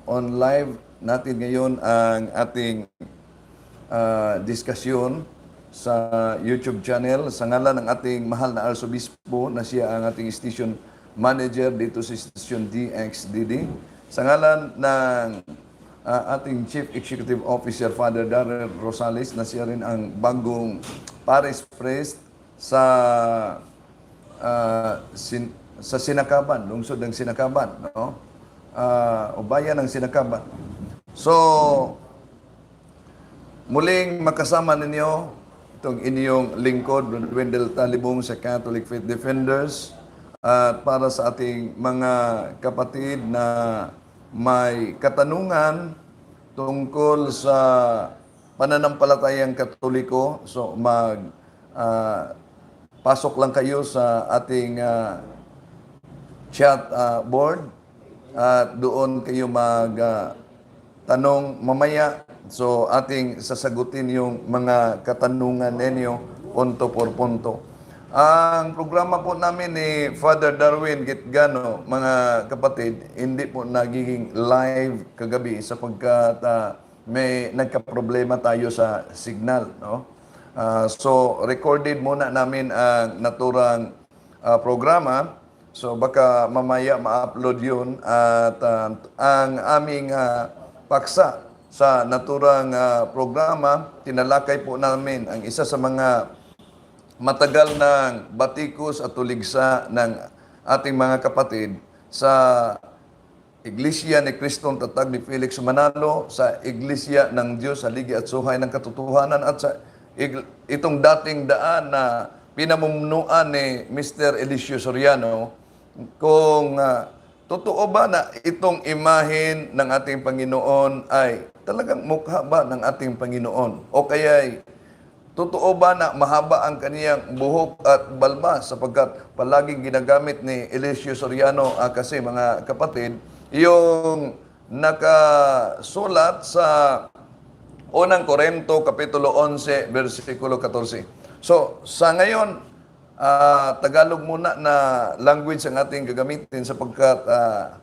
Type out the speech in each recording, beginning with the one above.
on live natin ngayon ang ating diskusyon sa YouTube channel sa ngalan ng ating mahal na Arsobispo na siya ang ating station manager dito sa station DXDD. Sa ngalan ng ating Chief Executive Officer, Father Darrell Rosales, na siya rin ang bagong Parish Priest sa Sinakaban, lungsod ng Sinakaban, no? O bayan ng Sinakaban. So, muling makasama ninyo itong inyong lingkod, Wendell Talibong sa Catholic Faith Defenders, at para sa ating mga kapatid na may katanungan tungkol sa pananampalatayang Katoliko, so pasok lang kayo sa ating chat board at doon kayo tanong mamaya. So ating sasagutin yung mga katanungan ninyo punto por punto. Ang programa po namin ni Father Darwin Gitgano, mga kapatid, hindi po nagiging live kagabi sapagkat may nagka-problema tayo sa signal, no? So recorded muna namin ang naturang programa. So baka mamaya ma-upload yun at ang aming paksa sa naturang programa, tinalakay po namin ang isa sa mga matagal ng batikos at tuligsa ng ating mga kapatid sa Iglesia ni Kristong Tatag ni Felix Manalo, sa Iglesia ng Diyos sa Ligi at Suhay ng Katotohanan, at sa itong dating daan na pinamumunuan ni Mr. Eliseo Soriano, kung totoo ba na itong imahen ng ating Panginoon ay talagang mukha ba ng ating Panginoon? O kaya totoo ba na mahaba ang kaniyang buhok at balbas, sapagkat palaging ginagamit ni Eliseo Soriano kasi mga kapatid, yung nakasulat sa unang Korinto Kapitulo 11, versikulo 14. So, sa ngayon, Tagalog muna na language ang ating gagamitin sapagkat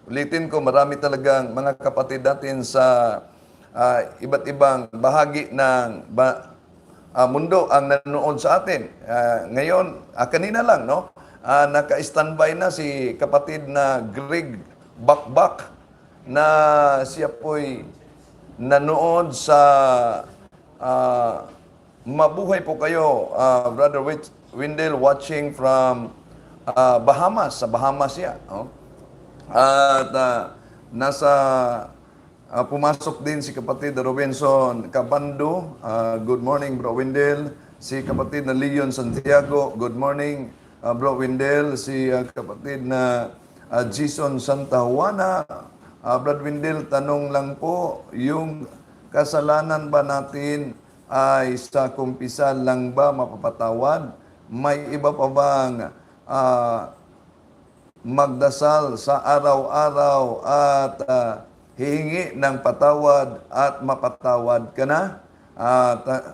ulitin ko, marami talagang mga kapatid natin sa iba't ibang bahagi ng mundo ang nanonood sa atin. Ngayon, kanina lang, no? Naka-standby na si kapatid na Greg Bakbak na siya po'y nanood sa mabuhay po kayo, Brother Wendell, watching from Bahamas. Sa Bahamas siya. Oh? At nasa pumasok din si kapatid na Robinson Cabando. Good morning, Bro Wendell. Si kapatid na Leon Santiago. Good morning, Bro Wendell. Si kapatid na Jason Santa Juana. Brad Wendell, tanong lang po, yung kasalanan ba natin ay sa kumpisal lang ba mapapatawad? May iba pa bang magdasal sa araw-araw at hihingi ng patawad at mapatawad ka na?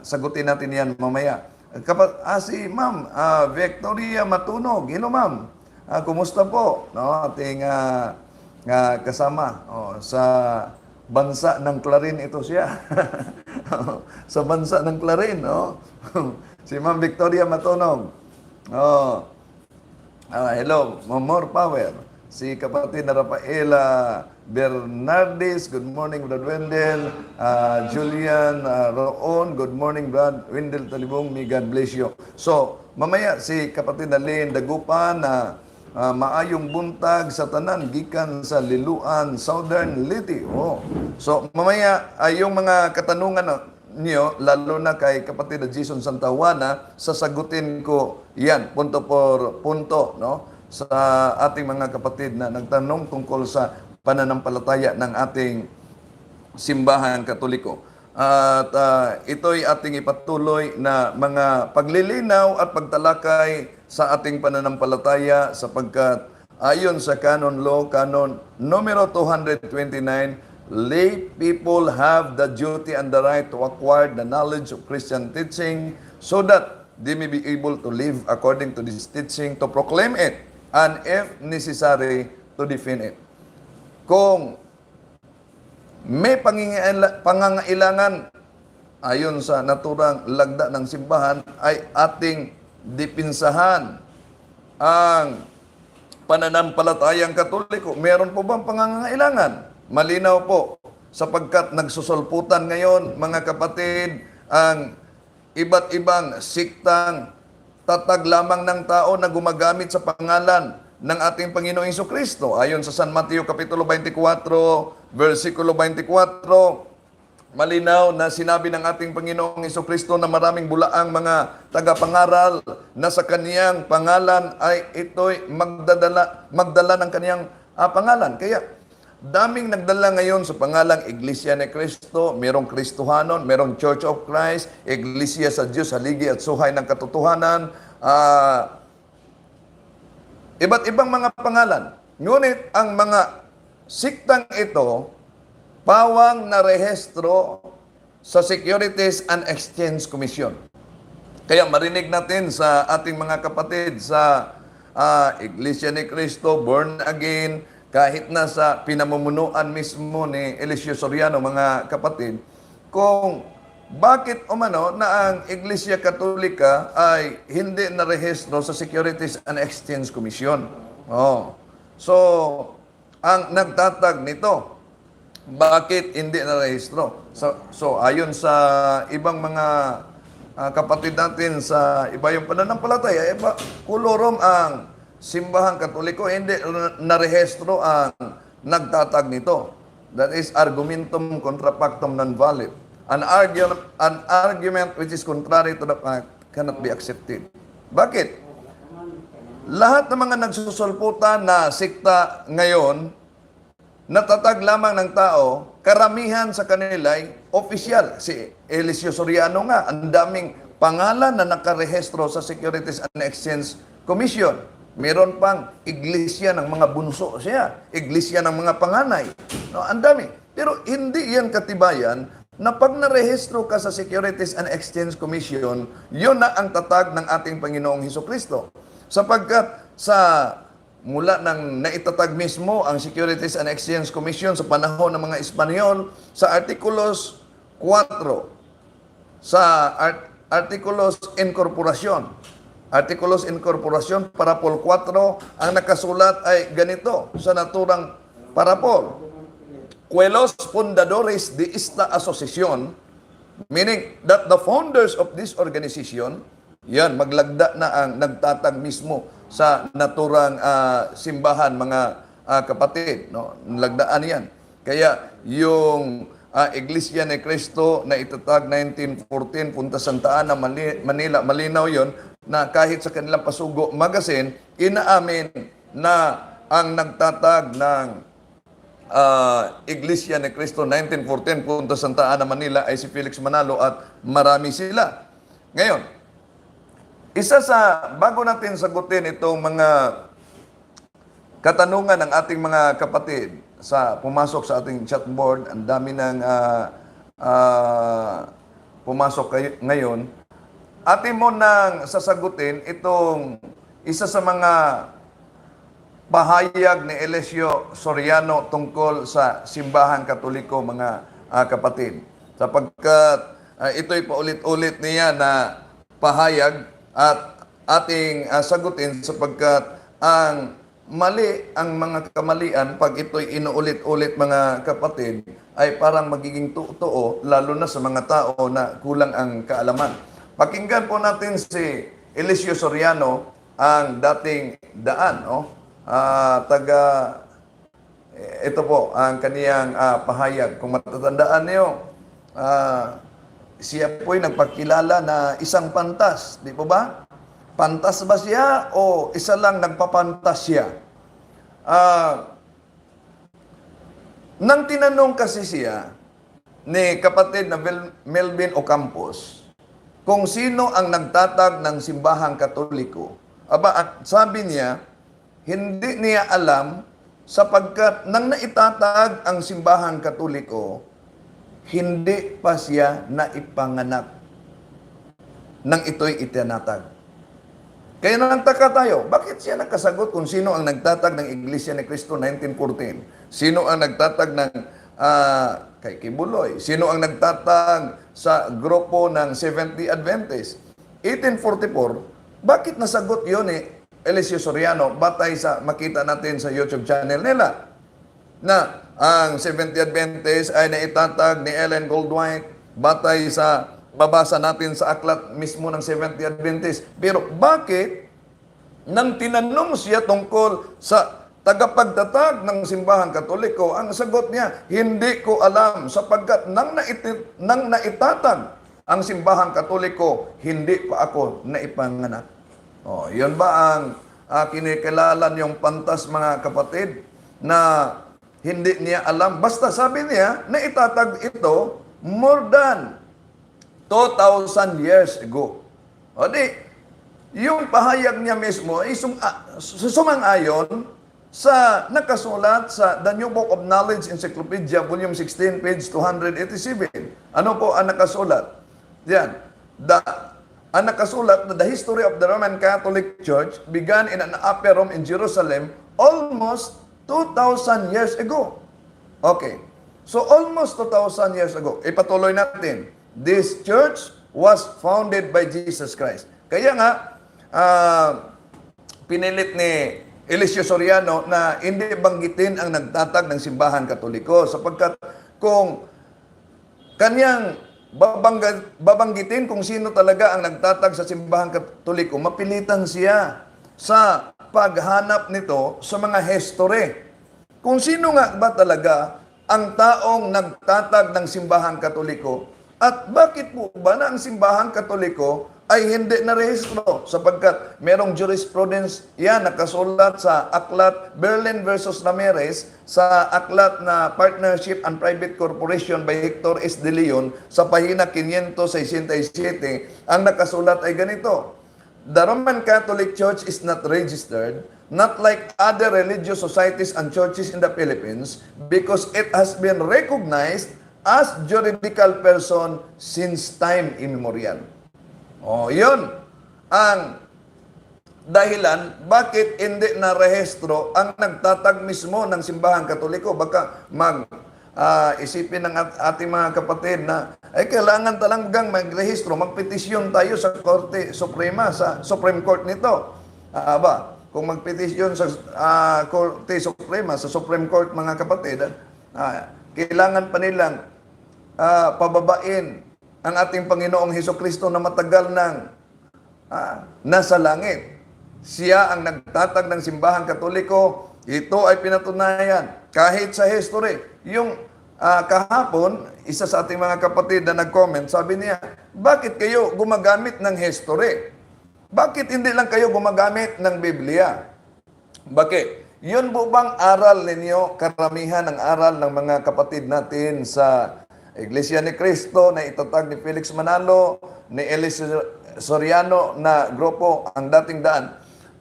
Sagutin natin yan mamaya. Si Ma'am Victoria Matunog. Hello, Ma'am. Kumusta po? No, ating kasama sa bansa ng Clarin ito siya. Sa bansa ng Clarin, no? Si Ma'am Victoria Matunog. Hello, more power. Si kapatid na Rafaela Bernardes, good morning, Brad Wendell. Julian Roon, good morning, Brad Wendell Talibong, may God bless you. So, mamaya si kapatid na Lynn Dagupan na maayong buntag sa tanan, gikan sa Liluan, Southern Liti. So, mamaya ay yung mga katanungan niyo, lalo na kay kapatid na Jason Santa Juana, sasagutin ko yan, punto por punto, no? Sa ating mga kapatid na nagtanong tungkol sa pananampalataya ng ating simbahan Katoliko. At ito'y ating ipatuloy na mga paglilinaw at pagtalakay sa ating pananampalataya sapagkat ayon sa Canon Law, Canon numero 229, lay people have the duty and the right to acquire the knowledge of Christian teaching so that they may be able to live according to this teaching, to proclaim it, and if necessary, to defend it. Kung may pangangailangan ayon sa naturang lagda ng simbahan ay ating dipinsahan ang pananampalatayang Katoliko. Meron po bang pangangailangan? Malinaw po, sapagkat nagsusulputan ngayon, mga kapatid, ang iba't ibang siktang tatag lamang ng tao na gumagamit sa pangalan ng ating Panginoong Jesucristo. Ayon sa San Mateo Kapitulo 24, versikulo 24, malinaw na sinabi ng ating Panginoong Jesucristo na maraming bulaang mga tagapangaral na sa kaniyang pangalan ay ito'y magdala ng kaniyang pangalan. Kaya, daming nagdala ngayon sa pangalang Iglesia ni Cristo, merong Kristohanon, merong Church of Christ, Iglesia sa Diyos, haligi at suhay ng katotohanan, iba't ibang mga pangalan. Ngunit ang mga siktang ito, pawang na rehistro sa Securities and Exchange Commission. Kaya marinig natin sa ating mga kapatid sa Iglesia ni Cristo, born again, kahit na sa pinamumunuan mismo ni Eliseo Soriano, mga kapatid, kung bakit umano na ang Iglesia Katolika ay hindi na rehistro sa Securities and Exchange Commission. So, ang nagtatag nito, bakit hindi narehistro? So ayon sa ibang mga kapatid natin sa iba yung pananampalataya, kulorom ang simbahang Katoliko, hindi narehistro ang nagtatag nito. That is argumentum contra pactum non valid. An argument which is contrary to the fact cannot be accepted. Bakit? Lahat ng mga nagsusulputan na sikta ngayon, natatag lamang ng tao, karamihan sa kanila ay opisyal. Si Eliseo Soriano nga, ang daming pangalan na nakarehistro sa Securities and Exchange Commission. Meron pang iglesia ng mga bunso siya, iglesia ng mga panganay. No, ang dami. Pero hindi yan katibayan na pag narehistro ka sa Securities and Exchange Commission, yun na ang tatag ng ating Panginoong Hesukristo. Sapagkat sa mula nang naitatag mismo ang Securities and Exchange Commission sa panahon ng mga Espanyol sa Artikulos 4, sa Artikulos Incorporación. Artikulos Incorporación, Parapol 4, ang nakasulat ay ganito sa naturang parapol. Quelos fundadores de esta asociación, meaning that the founders of this organization, yan, maglagda na ang nagtatag mismo sa naturang simbahan, mga kapatid. No? Lagdaan yan. Kaya yung Iglesia ni Cristo na itatag 1914, Punta Santa Ana, Manila, malinaw yon na kahit sa kanilang Pasugo Magazine, inaamin na ang nagtatag ng Iglesia ni Cristo 1914, Punta Santa Ana, Manila ay si Felix Manalo at marami sila. Ngayon, bago natin sagutin itong mga katanungan ng ating mga kapatid sa pumasok sa ating chat board, ang dami ng pumasok ngayon, atin mo nang sasagutin itong isa sa mga pahayag ni Eliseo Soriano tungkol sa simbahang Katoliko, mga kapatid. Sapagkat ito'y paulit-ulit niya na pahayag at ating sagutin sapagkat ang mali, ang mga kamalian, pag ito'y inuulit-ulit, mga kapatid, ay parang magiging totoo, lalo na sa mga tao na kulang ang kaalaman. Pakinggan po natin si Eliseo Soriano, ang dating daan, ito po ang kaniyang pahayag. Kung matatandaan niyo, siya po'y nagpakilala na isang pantas, di po ba? Pantas ba siya o isa lang nagpapantas siya? Nang tinanong kasi siya ni kapatid na Melvin Ocampos kung sino ang nagtatag ng simbahang Katoliko, at sabi niya, hindi niya alam sapagkat nang naitatag ang simbahang Katoliko, hindi pa siya naipanganak nang ito'y itinatag. Kaya nagtaka tayo, bakit siya nagkasagot kung sino ang nagtatag ng Iglesia ni Cristo 1914? Sino ang nagtatag ng kay Kibuloy? Sino ang nagtatag sa grupo ng 70 Adventist? 1844, bakit nasagot yun Eliseo Soriano, batay sa makita natin sa YouTube channel nila, na ang 70 Adventist ay naitatag ni Ellen Goldwhite batay sa babasa natin sa aklat mismo ng 70 Adventist. Pero bakit nang tinanong siya tungkol sa tagapagtatag ng simbahang Katoliko, ang sagot niya, hindi ko alam sapagkat nang naitatag ang simbahang Katoliko, hindi pa ako naipanganak. Oh, yun ba ang kinikilala niyong pantas, mga kapatid, na hindi niya alam? Basta sabi niya, naitatag ito more than 2,000 years ago. O di, yung pahayag niya mismo ay sumang-ayon sa nakasulat sa The New Book of Knowledge Encyclopedia, Volume 16, page 287. Ano po ang nakasulat? Yan. Ang nakasulat na the history of the Roman Catholic Church began in an upper room in Jerusalem almost 2,000 years ago. Okay. So almost 2,000 years ago. Ipatuloy natin. This church was founded by Jesus Christ. Kaya nga, pinilit ni Eliseo Soriano na hindi banggitin ang nagtatag ng simbahan Katoliko sapagkat kung kanyang babanggitin kung sino talaga ang nagtatag sa simbahan Katoliko, mapilitan siya sa paghanap nito sa mga history. Kung sino nga ba talaga ang taong nagtatag ng simbahan Katoliko at bakit po ba na ang simbahan Katoliko ay hindi narehistro sapagkat merong jurisprudence yan nakasulat sa aklat Berlin versus Ramirez, sa aklat na Partnership and Private Corporation by Hector S. De Leon sa pahina 567. Ang nakasulat ay ganito: The Roman Catholic Church is not registered, not like other religious societies and churches in the Philippines, because it has been recognized as juridical person since time immemorial. Oh, yun ang dahilan bakit hindi na rehistro ang nagtatag mismo ng simbahan Katoliko. Baka isipin ng ating mga kapatid na ay kailangan talagang magrehistro, magpetisyon tayo sa Korte Suprema, sa Supreme Court nito. Kung magpetisyon sa Korte Suprema, sa Supreme Court, mga kapatid, kailangan pa nilang pababain ang ating Panginoong Hesukristo na matagal nang nasa langit. Siya ang nagtatag ng simbahan Katoliko. Ito ay pinatunayan kahit sa history. Yung kahapon, isa sa ating mga kapatid na nag-comment, sabi niya, bakit kayo gumagamit ng history? Bakit hindi lang kayo gumagamit ng Biblia? Bakit? Yun po bang aral ninyo, karamihan ng aral ng mga kapatid natin sa Iglesia ni Cristo na itatag ni Felix Manalo, ni Eliseo Soriano na grupo ang dating daan?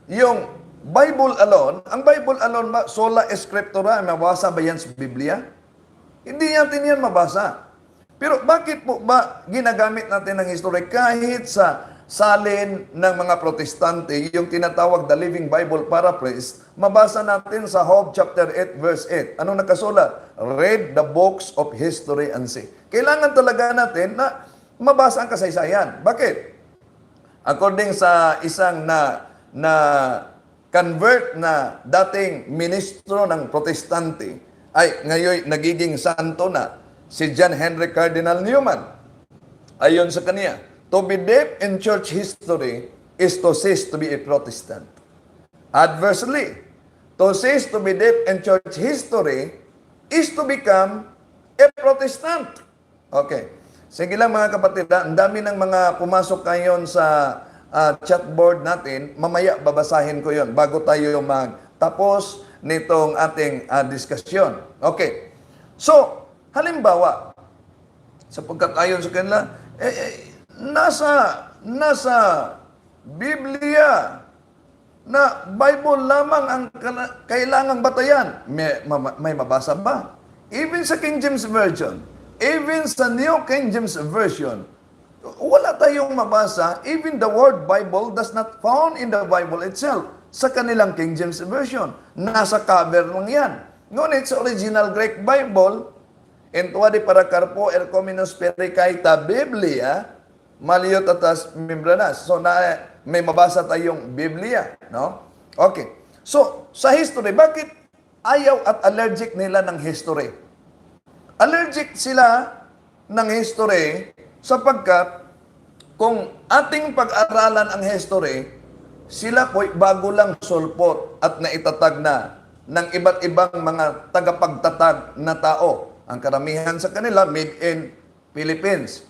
Yung Bible alone, ang Bible alone, sola scriptura, mabasa ba yan sa Biblia? Hindi natin yan mabasa. Pero bakit po ba ginagamit natin ng history kahit sa salin ng mga protestante, yung tinatawag the Living Bible Paraphrase, mabasa natin sa Job chapter 8 verse 8. Anong nakasulat? Read the books of history and see. Kailangan talaga natin na mabasa ang kasaysayan. Bakit? According sa isang na convert na dating ministro ng protestante, ay ngayon nagiging santo na, si John Henry Cardinal Newman. Ayon sa kanya, to be deep in church history is to cease to be a Protestant. Adversely, to cease to be deep in church history is to become a Protestant. Okay. Sige lang mga kapatid, ang dami ng mga pumasok ngayon sa chatboard natin. Mamaya babasahin ko yon bago tayo magtapos nitong ating diskusyon. Okay. So, halimbawa, sapagkat ayon sa kanila, nasa Biblia na Bible lamang ang kailangang batayan. May mabasa ba? Even sa King James Version, even sa New King James Version, wala tayong mabasa. Even the word Bible does not found in the Bible itself. Sa kanilang King James Version, nasa cover lang yan. Ngunit sa original Greek Bible, entuadi para karpo ercominos pericaita Biblia, maliyot atas membranas. So, may mabasa tayong Biblia, no? Okay. So, sa history, bakit ayaw at allergic nila ng history? Allergic sila ng history sapagkat kung ating pag-aralan ang history, sila po'y bago lang sulpot at naitatag na ng iba't ibang mga tagapagtatag na tao. Ang karamihan sa kanila, made in Philippines.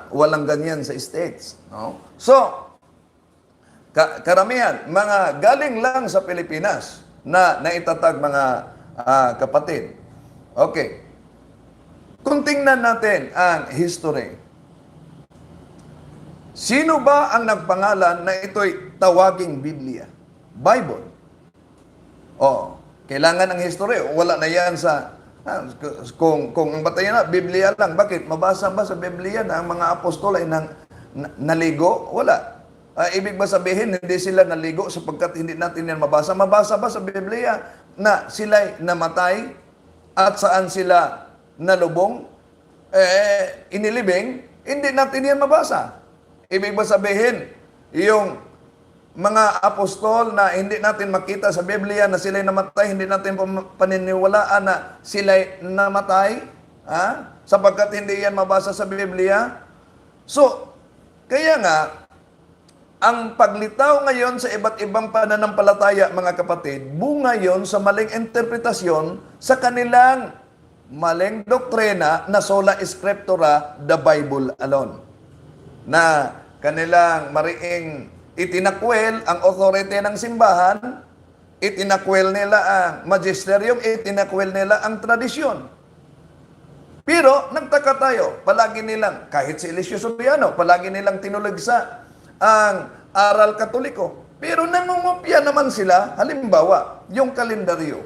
Walang ganyan sa States. No? So, karamihan, mga galing lang sa Pilipinas na naitatag mga kapatid. Okay. Kung tingnan natin ang history, sino ba ang nagpangalan na ito'y tawaging Biblia? Bible. Kailangan ng history. Wala na yan sa... kung ang batayan na, Biblia lang. Bakit? Mabasa ba sa Biblia na ang mga apostol ay naligo? Wala. Ibig ba sabihin, hindi sila naligo sapagkat hindi natin yan mabasa? Mabasa ba sa Biblia na sila'y namatay at saan sila nalubong? Inilibing? Hindi natin yan mabasa. Ibig ba sabihin, yung mga apostol na hindi natin makita sa Biblia na sila'y namatay, hindi natin paniniwalaan na sila'y namatay? Sapagkat hindi yan mabasa sa Biblia? So, kaya nga, ang paglitaw ngayon sa iba't ibang pananampalataya, mga kapatid, bunga yon sa maling interpretasyon sa kanilang maling doktrina na sola scriptura, the Bible alone. Na kanilang mariing itinakwel ang authority ng simbahan, itinakwel nila ang magisterium, itinakwel nila ang tradisyon. Pero nagtaka tayo, palagi nilang, kahit si Eliseo Soriano, palagi nilang tinuligsa ang aral katoliko. Pero nangungopya naman sila, halimbawa, yung kalendaryo.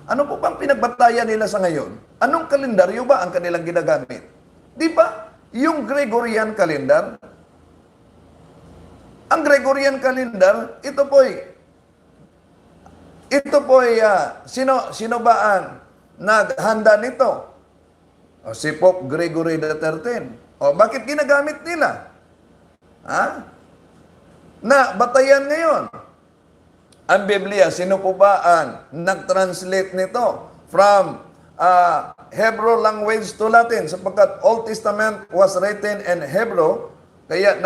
Ano po bang pinagbatayan nila sa ngayon? Anong kalendaryo ba ang kanilang ginagamit? Di ba? Yung Gregorian calendar, ang Gregorian calendar, ito po'y sino ba ang naghanda nito? Si Pope Gregory XIII. Bakit ginagamit nila? Na batayan ngayon. Ang Biblia, sino po ba ang nag-translate nito from Hebrew language to Latin? Sapagkat Old Testament was written in Hebrew, kaya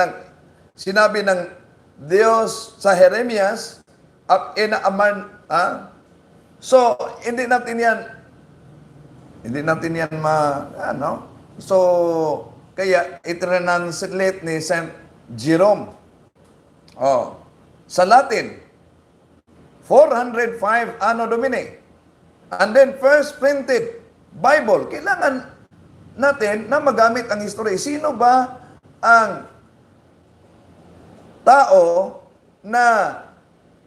sinabi ng Diyos sa Jeremias, So, hindi natin yan So, kaya itranslate ni Saint Jerome. Sa Latin, 405 Anno Domini. And then, first printed Bible. Kailangan natin na magamit ang history. Sino ba ang tao na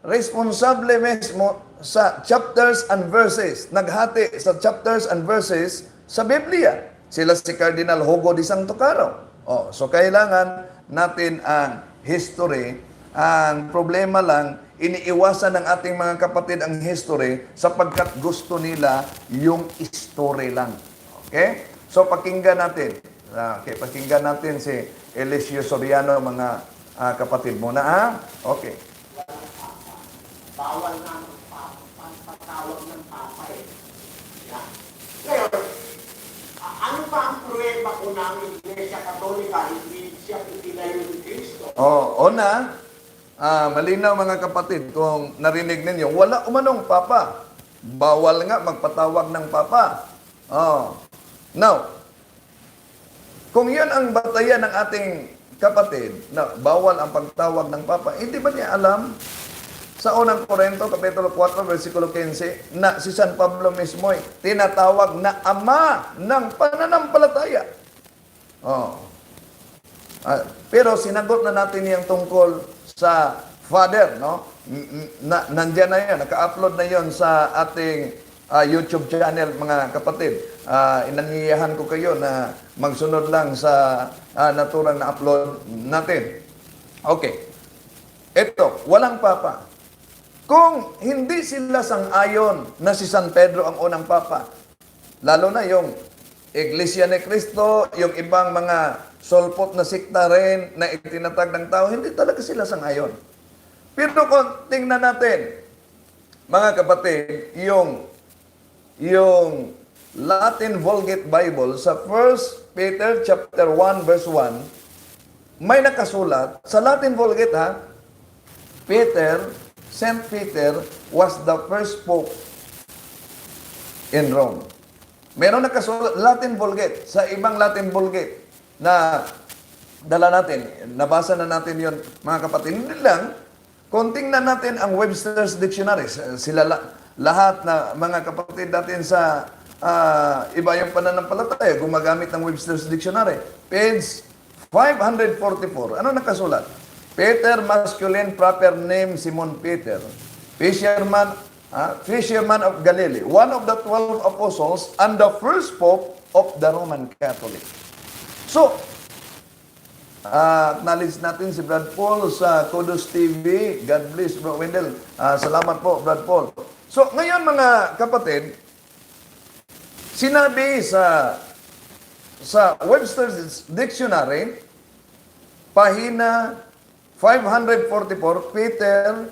responsable mismo sa chapters and verses, naghati sa chapters and verses sa Biblia? Sila si Cardinal Hugo de Santo Caro. So kailangan natin ang history. Ang problema lang, iniiwasan ng ating mga kapatid ang history sapagkat gusto nila yung story lang. Okay? So pakinggan natin. Pakinggan natin si Eliseo Soriano, mga kapatid muna. Okay. Bawal na patawag ng Papa eh. Yan. Ngayon, ano ba ang pruweba ko ng Iglesia Katolika? Hindi siya itinayo ni Cristo. Malinaw mga kapatid, kung narinig ninyo, wala umanong Papa. Bawal nga magpatawag ng Papa. Now, kung yan ang batayan ng ating kapatid, na bawal ang pagtawag ng Papa, hindi ba niya alam sa unang Korinto, Kapitulo 4, versikulo 15, na si San Pablo mismo ay tinatawag na Ama ng pananampalataya. Pero sinagot na natin yung tungkol sa Father, no? Nandiyan na yan, naka-upload na yon sa ating YouTube channel, mga kapatid. Inangiyahan ko kayo na magsunod lang sa naturang na upload natin. Okay. Ito, walang Papa. Kung hindi sila sang-ayon na si San Pedro ang unang Papa, lalo na yung Iglesia ni Cristo, yung ibang mga solpot na sikta rin na itinatag ng tao, hindi talaga sila sangayon. Pero kung tingnan natin, mga kapatid, yung Latin Vulgate Bible sa 1 Peter chapter 1 verse 1, may nakasulat sa Latin Vulgate Saint Peter was the first pope in Rome. Meron nakasulat Latin Vulgate sa ibang Latin Vulgate na dala natin. Nabasa na natin yon, mga kapatid. Hindi lang, kung tingnan natin ang Webster's Dictionary, lahat na mga kapatid natin sa iba yung pananampalataya, gumagamit ng Webster's Dictionary. Page 544. Ano nakasulat? Peter, masculine, proper name, Simon Peter. Fisherman of Galilee, one of the 12 apostles and the first pope of the Roman Catholic. So, acknowledge natin si Brad Paul sa Kudos TV. God bless, Bro Wendell. Salamat po, Brad Paul. So, ngayon mga kapatid, sinabi sa Webster's Dictionary, pahina 544, Peter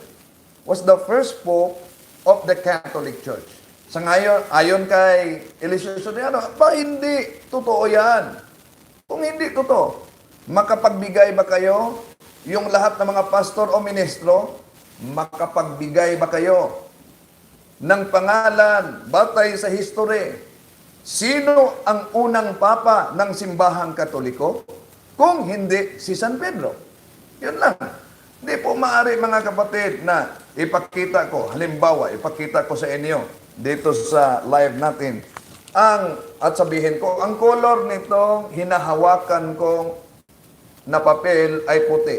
was the first pope of the Catholic Church. Sa ngayon, ayon kay Eliseo Soriano, hindi totoo yan. Kung hindi totoo, makapagbigay ba kayo, yung lahat ng mga pastor o ministro, makapagbigay ba kayo ng pangalan, batay sa history, sino ang unang papa ng simbahang Katoliko? Kung hindi si San Pedro. Yun lang. Hindi po maaari mga kapatid na ipakita ko, halimbawa, ipakita ko sa inyo dito sa live natin at sabihin ko, ang color nitong hinahawakan kong na papel ay puti.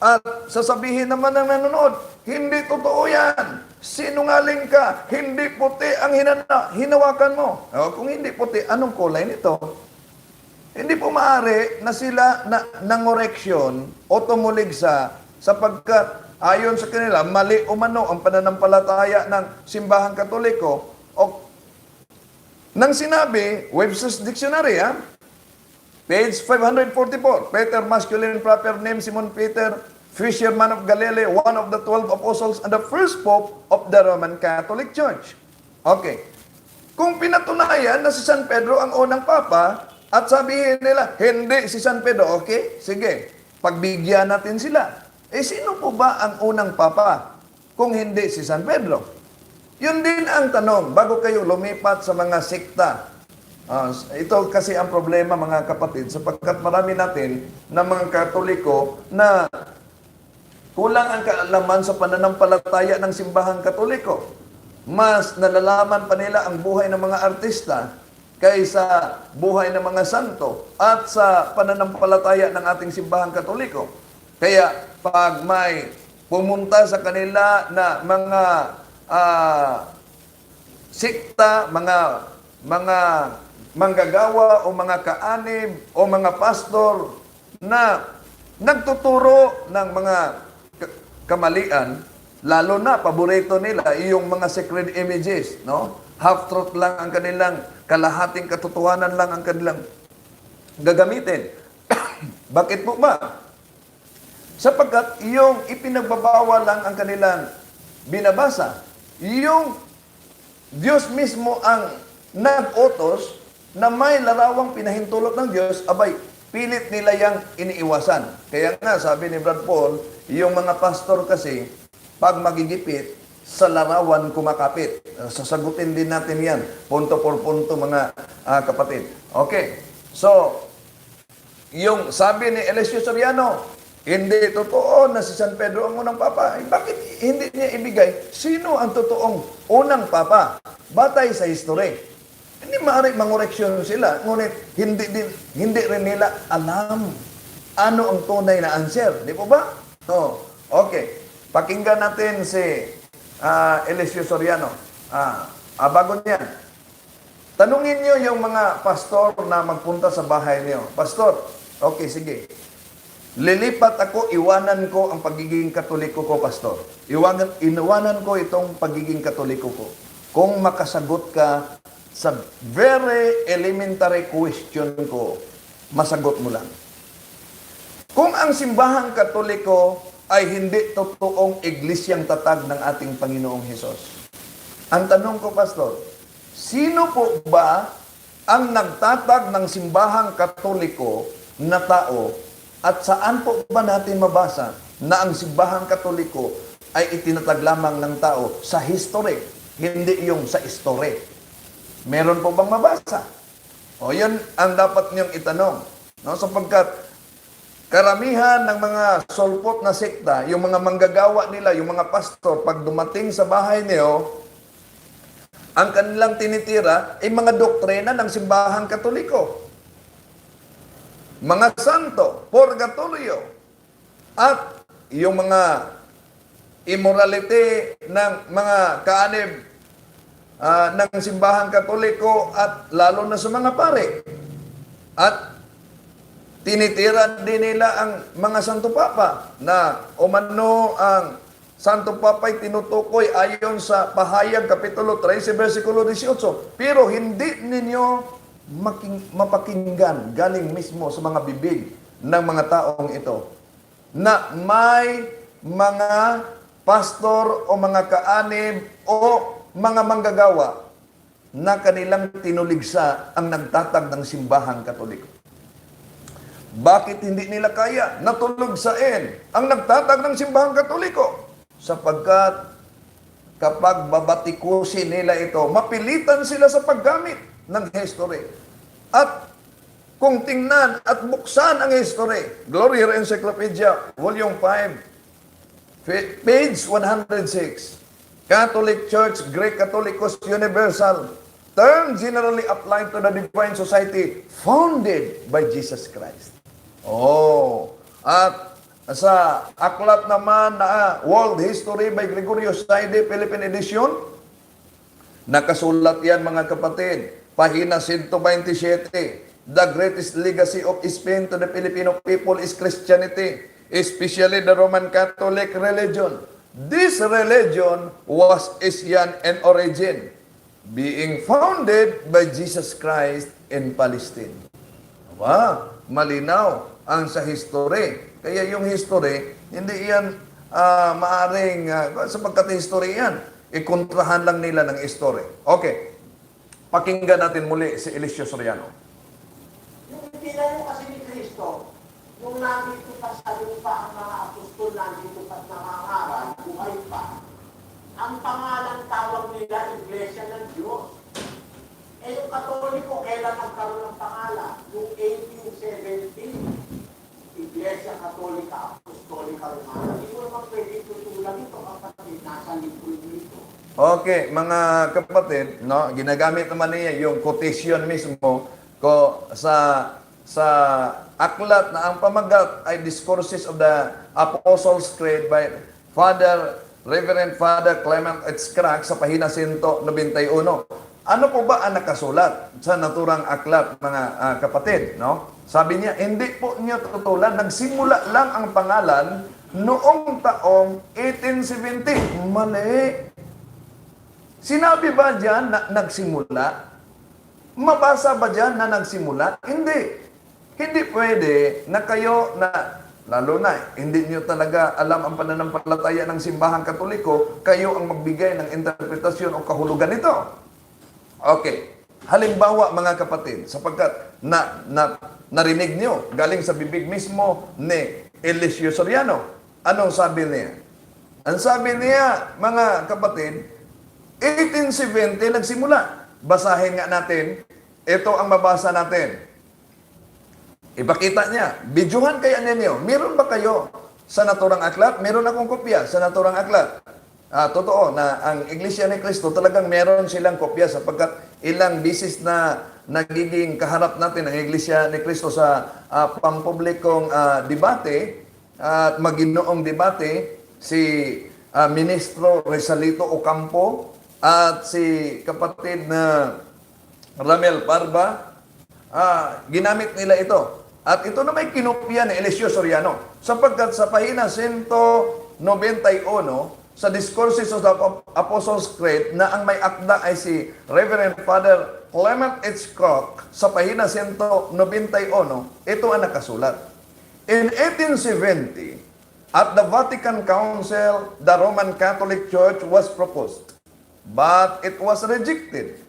At sasabihin naman ng nanonood, hindi totoo yan. Sinungaling ka, hindi puti ang hinawakan mo. Kung hindi puti, anong kulay nito? Hindi po maaari na sila nangoreksyon o tumuligsa sapagkat ayon sa kanila, mali umano ang pananampalataya ng simbahang Katoliko o nang sinabi, Webster's Dictionary, page 544, Peter, masculine, proper name, Simon Peter, fisherman of Galilee, one of the 12 apostles, and the first pope of the Roman Catholic Church. Okay. Kung pinatunayan na si San Pedro ang unang papa, at sabihin nila, hindi si San Pedro, okay? Sige, pagbigyan natin sila. Sino po ba ang unang papa kung hindi si San Pedro? Yun din ang tanong, bago kayo lumipat sa mga sikta. Ito kasi ang problema mga kapatid, sapagkat marami natin na mga Katoliko na kulang ang kaalaman sa pananampalataya ng simbahang Katoliko. Mas nalalaman pa nila ang buhay ng mga artista kaysa buhay ng mga santo at sa pananampalataya ng ating simbahang Katoliko. Kaya pag may pumunta sa kanila na mga sikta, mga manggagawa o mga kaanib o mga pastor na nagtuturo ng mga kamalian, lalo na paborito nila yung mga sacred images, no? Half-truth lang ang kanilang, kalahating katotohanan lang ang kanilang gagamitin. Bakit po ba? Sapagkat yung ipinagbabawal lang ang kanilang binabasa. Yung Diyos mismo ang nag-utos na may larawang pinahintulot ng Diyos, abay, pilit nila yang iniiwasan. Kaya nga, sabi ni Brad Paul, yung mga pastor kasi, pag magigipit, sa larawan kumakapit. Sasagutin din natin yan. Punto por punto, mga kapatid. Okay. So, yung sabi ni Eliseo Soriano, hindi totoo na si San Pedro ang unang papa. Bakit hindi niya ibigay? Sino ang totoong unang papa? Batay sa history. Hindi maaari mangoreksyon sila. Ngunit hindi rin nila alam ano ang tunay na answer. Di po ba? No. Okay. Pakinggan natin si Eliseo Soriano. Bago niyan, tanungin niyo yung mga pastor na magpunta sa bahay niyo. Pastor, okay, sige. Lilipat ako, iwanan ko ang pagiging Katoliko ko, pastor. Iwanan ko itong pagiging Katoliko ko. Kung makasagot ka sa very elementary question ko, masagot mo lang. Kung ang simbahang Katoliko ay hindi totoong iglesyang tatag ng ating Panginoong Hesus, ang tanong ko, Pastor, sino po ba ang nagtatag ng simbahang Katoliko na tao at saan po ba natin mabasa na ang simbahang Katoliko ay itinatag lamang ng tao sa history, hindi yung sa story? Meron po bang mabasa? O yan ang dapat niyong itanong. No? Sapagkat karamihan ng mga solpot na sekta, yung mga manggagawa nila, yung mga pastor, pag dumating sa bahay niyo, ang kanilang tinitira ay mga doktrina ng simbahang Katoliko. Mga santo, purgatorio, at yung mga immorality ng mga kaanib ng simbahang Katoliko at lalo na sa mga pare. At tinitira din nila ang mga Santo Papa na umano ang Santo Papa ay tinutukoy ayon sa Pahayag Kapitulo 13, versikulo 18. Pero hindi ninyo mapakinggan galing mismo sa mga bibig ng mga taong ito na may mga pastor o mga kaanib o mga manggagawa na kanilang tinuligsa ang nagtatag ng simbahang Katoliko. Bakit hindi nila kaya natulugsain ang nagtatag ng simbahang Katoliko? Sapagkat kapag babatikusin nila ito, mapilitan sila sa paggamit ng history. At kung tingnan at buksan ang history, Gloria Encyclopedia, Volume 5, page 106, Catholic Church, Greek Catholicos Universal, term generally applied to the Divine Society founded by Jesus Christ. At sa aklat naman na World History by Gregorio Saide, Philippine Edition, nakasulat yan mga kapatid, pahina 127, the greatest legacy of Spain to the Filipino people is Christianity, especially the Roman Catholic religion. This religion was Asian in origin, being founded by Jesus Christ in Palestine. Malinaw ang sa history. Kaya yung history, hindi yan maaring, sapagkat history yan, ikontrahan lang nila ng history. Okay, pakinggan natin muli si Eliseo Soriano. Yung ipinayo kasi ni Kristo, nung nandito pa sa lupa ang mga apostol, nandito pa nangangaral, buhay pa, ang pangalan tawag nila Iglesia ng Diyos. Eh yung Katoliko, kailan nagkaroon ng pangalan? Yung 1817. Iglesia Katolika, Apostolika Romana. Hindi mo naman pwede tutulang ito kapatid, nasa libro nito. Okay, mga kapatid, no, ginagamit naman niya yung quotation mismo ko sa aklat na ang pamagat ay Discourses of the Apostles' Creed by Reverend Father Clement H. Crack sa pahina 191. Ano po ba ang nakasulat sa naturang aklat, mga kapatid, no? Sabi niya, hindi po niyo tutulan, nagsimula lang ang pangalan noong taong 1870. Mali. Sinabi ba dyan na nagsimula? Mabasa ba dyan na nagsimula? Hindi. Hindi pwede na kayo na, lalo na, hindi niyo talaga alam ang pananampalataya ng simbahang Katoliko, kayo ang magbigay ng interpretasyon o kahulugan nito. Okay. Halimbawa, mga kapatid, sapagkat narinig niyo, galing sa bibig mismo ni Eliseo Soriano. Anong sabi niya? Ang sabi niya, mga kapatid, 1870 nagsimula. Basahin nga natin. Ito ang mabasa natin. Ipakita niya. Bidyuhan kaya ninyo. Meron ba kayo sa naturang aklat? Meron akong kopya sa naturang aklat. Totoo na ang Iglesia ni Cristo talagang meron silang kopya sapagkat ilang bisis na nagiging kaharap natin ang Iglesia ni Cristo sa pampublikong debate at maginoong debate si Ministro Rizalito Ocampo at si kapatid na Ramel Parba, ginamit nila ito. At ito na may kinopya ni Eliseo Soriano sapagkat sa pahina 191, sa Discourses of the Apostles' Creed na ang may akda ay si Reverend Father Clement H. Koch sa pahina 191, ito ang nakasulat. In 1870, at the Vatican Council, the Roman Catholic Church was proposed, but it was rejected.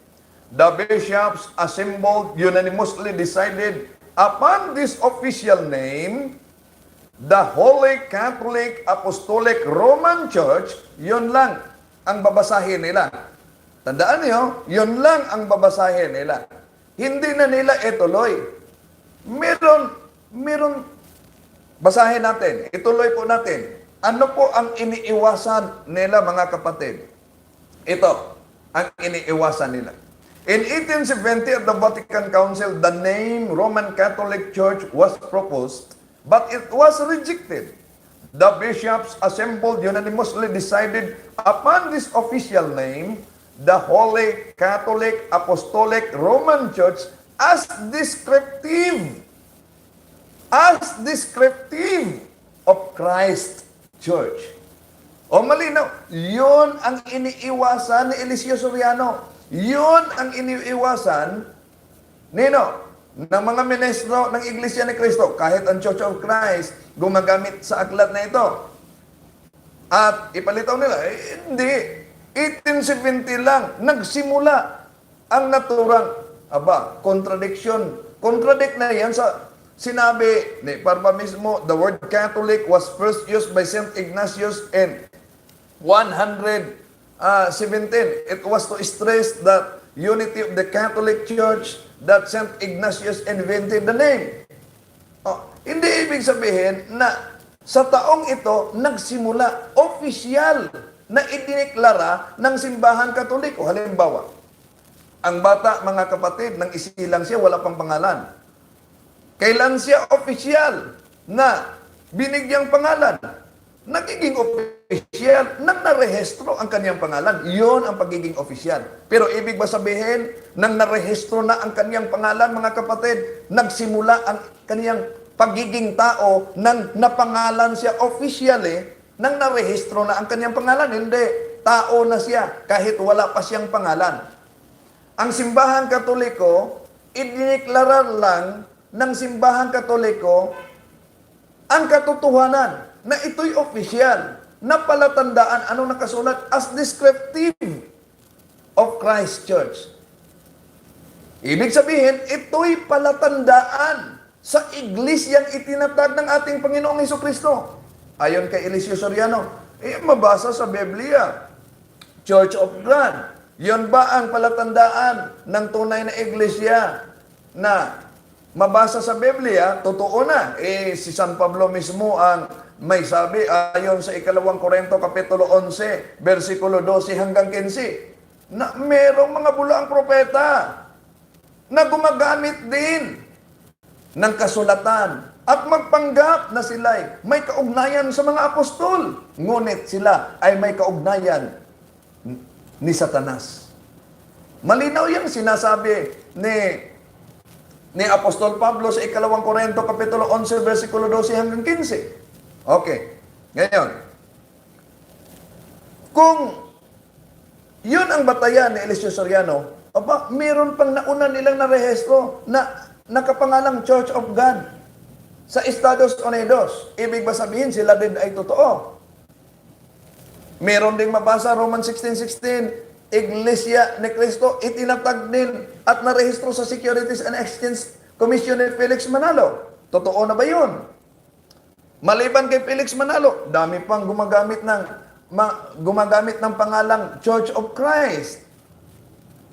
The bishops assembled unanimously decided upon this official name, the Holy Catholic Apostolic Roman Church. Yun lang ang babasahin nila. Tandaan niyo, yun lang ang babasahin nila. Hindi na nila ituloy. Meron, basahin natin, ituloy po natin. Ano po ang iniiwasan nila, mga kapatid? Ito, ang iniiwasan nila. In 1870 at the Vatican Council, the name Roman Catholic Church was proposed, but it was rejected. The bishops assembled unanimously decided upon this official name, the Holy Catholic Apostolic Roman Church, as descriptive of Christ Church. O malinaw, yun ang iniiwasan ni Eliseo Soriano. Yun ang iniiwasan ng mga ministro ng Iglesia ni Cristo. Kahit ang Church of Christ gumagamit sa aklat na ito. At ipalitaw nila, hindi. 1870 lang, nagsimula ang naturang, contradiction. Contradict na yan sa sinabi ni Papa mismo, the word Catholic was first used by St. Ignatius in 117. It was to stress that unity of the Catholic Church that St. Ignatius invented the name. Hindi ibig sabihin na sa taong ito nagsimula, opisyal na idineklara ng simbahan Katoliko. Halimbawa, ang bata, mga kapatid, nang isilang siya, wala pang pangalan. Kailan siya opisyal na binigyang pangalan? Nagiging opisyal nang narehistro ang kanyang pangalan. Iyon ang pagiging opisyal. Pero ibig ba sabihin, nang narehistro na ang kanyang pangalan, mga kapatid, nagsimula ang kanyang pagiging tao nang napangalan siya opisyally, nang narehistro na ang kanyang pangalan? Hindi. Tao na siya kahit wala pa siyang pangalan. Ang simbahan Katoliko, idineklara lang ng simbahan Katoliko ang katotohanan na ito'y opisyal, na palatandaan, anong nakasulat? As descriptive of Christ Church. Ibig sabihin, ito'y palatandaan sa iglesyang itinatag ng ating Panginoong Hesukristo. Ayon kay Eliseo Soriano, mabasa sa Biblia, Church of God. Yon ba ang palatandaan ng tunay na iglesia na mabasa sa Biblia? Totoo na. Si San Pablo mismo ang may sabi, ayon sa 2 Korinto Kapitulo 11, versikulo 12 hanggang 15, na merong mga bulaang propeta na gumagamit din ng kasulatan at magpanggap na sila'y may kaugnayan sa mga apostol. Ngunit sila ay may kaugnayan ni Satanas. Malinaw yung sinasabi ni Apostol Pablo sa 2 Korinto Kapitulo 11, versikulo 12 hanggang 15. Okay. Ngayon, kung yun ang batayan ni Eliseo Soriano, meron pang nauna nilang narehistro na nakapangalang Church of God sa Estados Unidos. Ibig ba sabihin sila din ay totoo? Meron ding mabasa Romans 16:16, Iglesia ni Cristo, itinatag din at narehistro sa Securities and Exchange Commission ni Felix Manalo. Totoo na ba yun? Maliban kay Felix Manalo, dami pang gumagamit ng pangalang Church of Christ.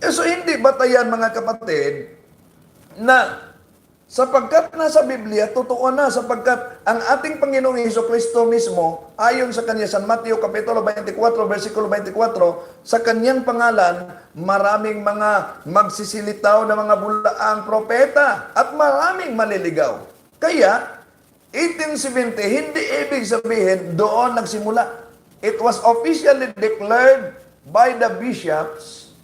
So hindi batayan, mga kapatid, na sapagkat nasa Biblia, totoo na, sapagkat ang ating Panginoong Hesukristo mismo, ayon sa kanya, San Mateo Kapitulo 24, versikulo 24, sa kanyang pangalan, maraming mga magsisilitaw na mga bulaang propeta at maraming maliligaw. Kaya, 1870, hindi ibig sabihin doon nagsimula. It was officially declared by the bishops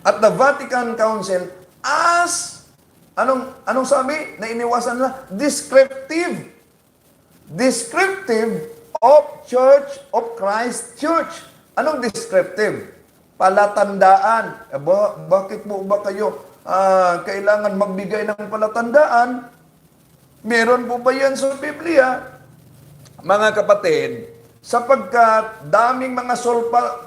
at the Vatican Council as, anong sabi na iniwasan nila? Descriptive of Church of Christ Church. Anong descriptive? Palatandaan. Bakit mo ba kayo kailangan magbigay ng palatandaan? Meron po ba yan sa Biblia? Mga kapatid, sapagkat daming mga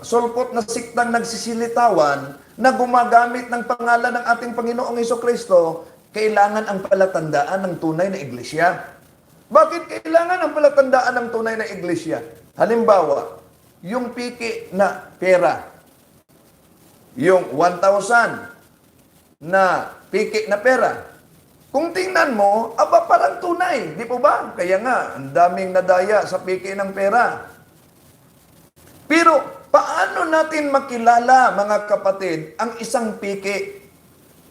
sulpot na siktang nagsisilitawan na gumagamit ng pangalan ng ating Panginoong Hesukristo, kailangan ang palatandaan ng tunay na iglesia. Bakit kailangan ang palatandaan ng tunay na iglesia? Halimbawa, yung piki na pera, yung 1,000 na piki na pera, kung tingnan mo, parang tunay, di po ba? Kaya nga, ang daming nadaya sa piki ng pera. Pero, paano natin makilala, mga kapatid, ang isang piki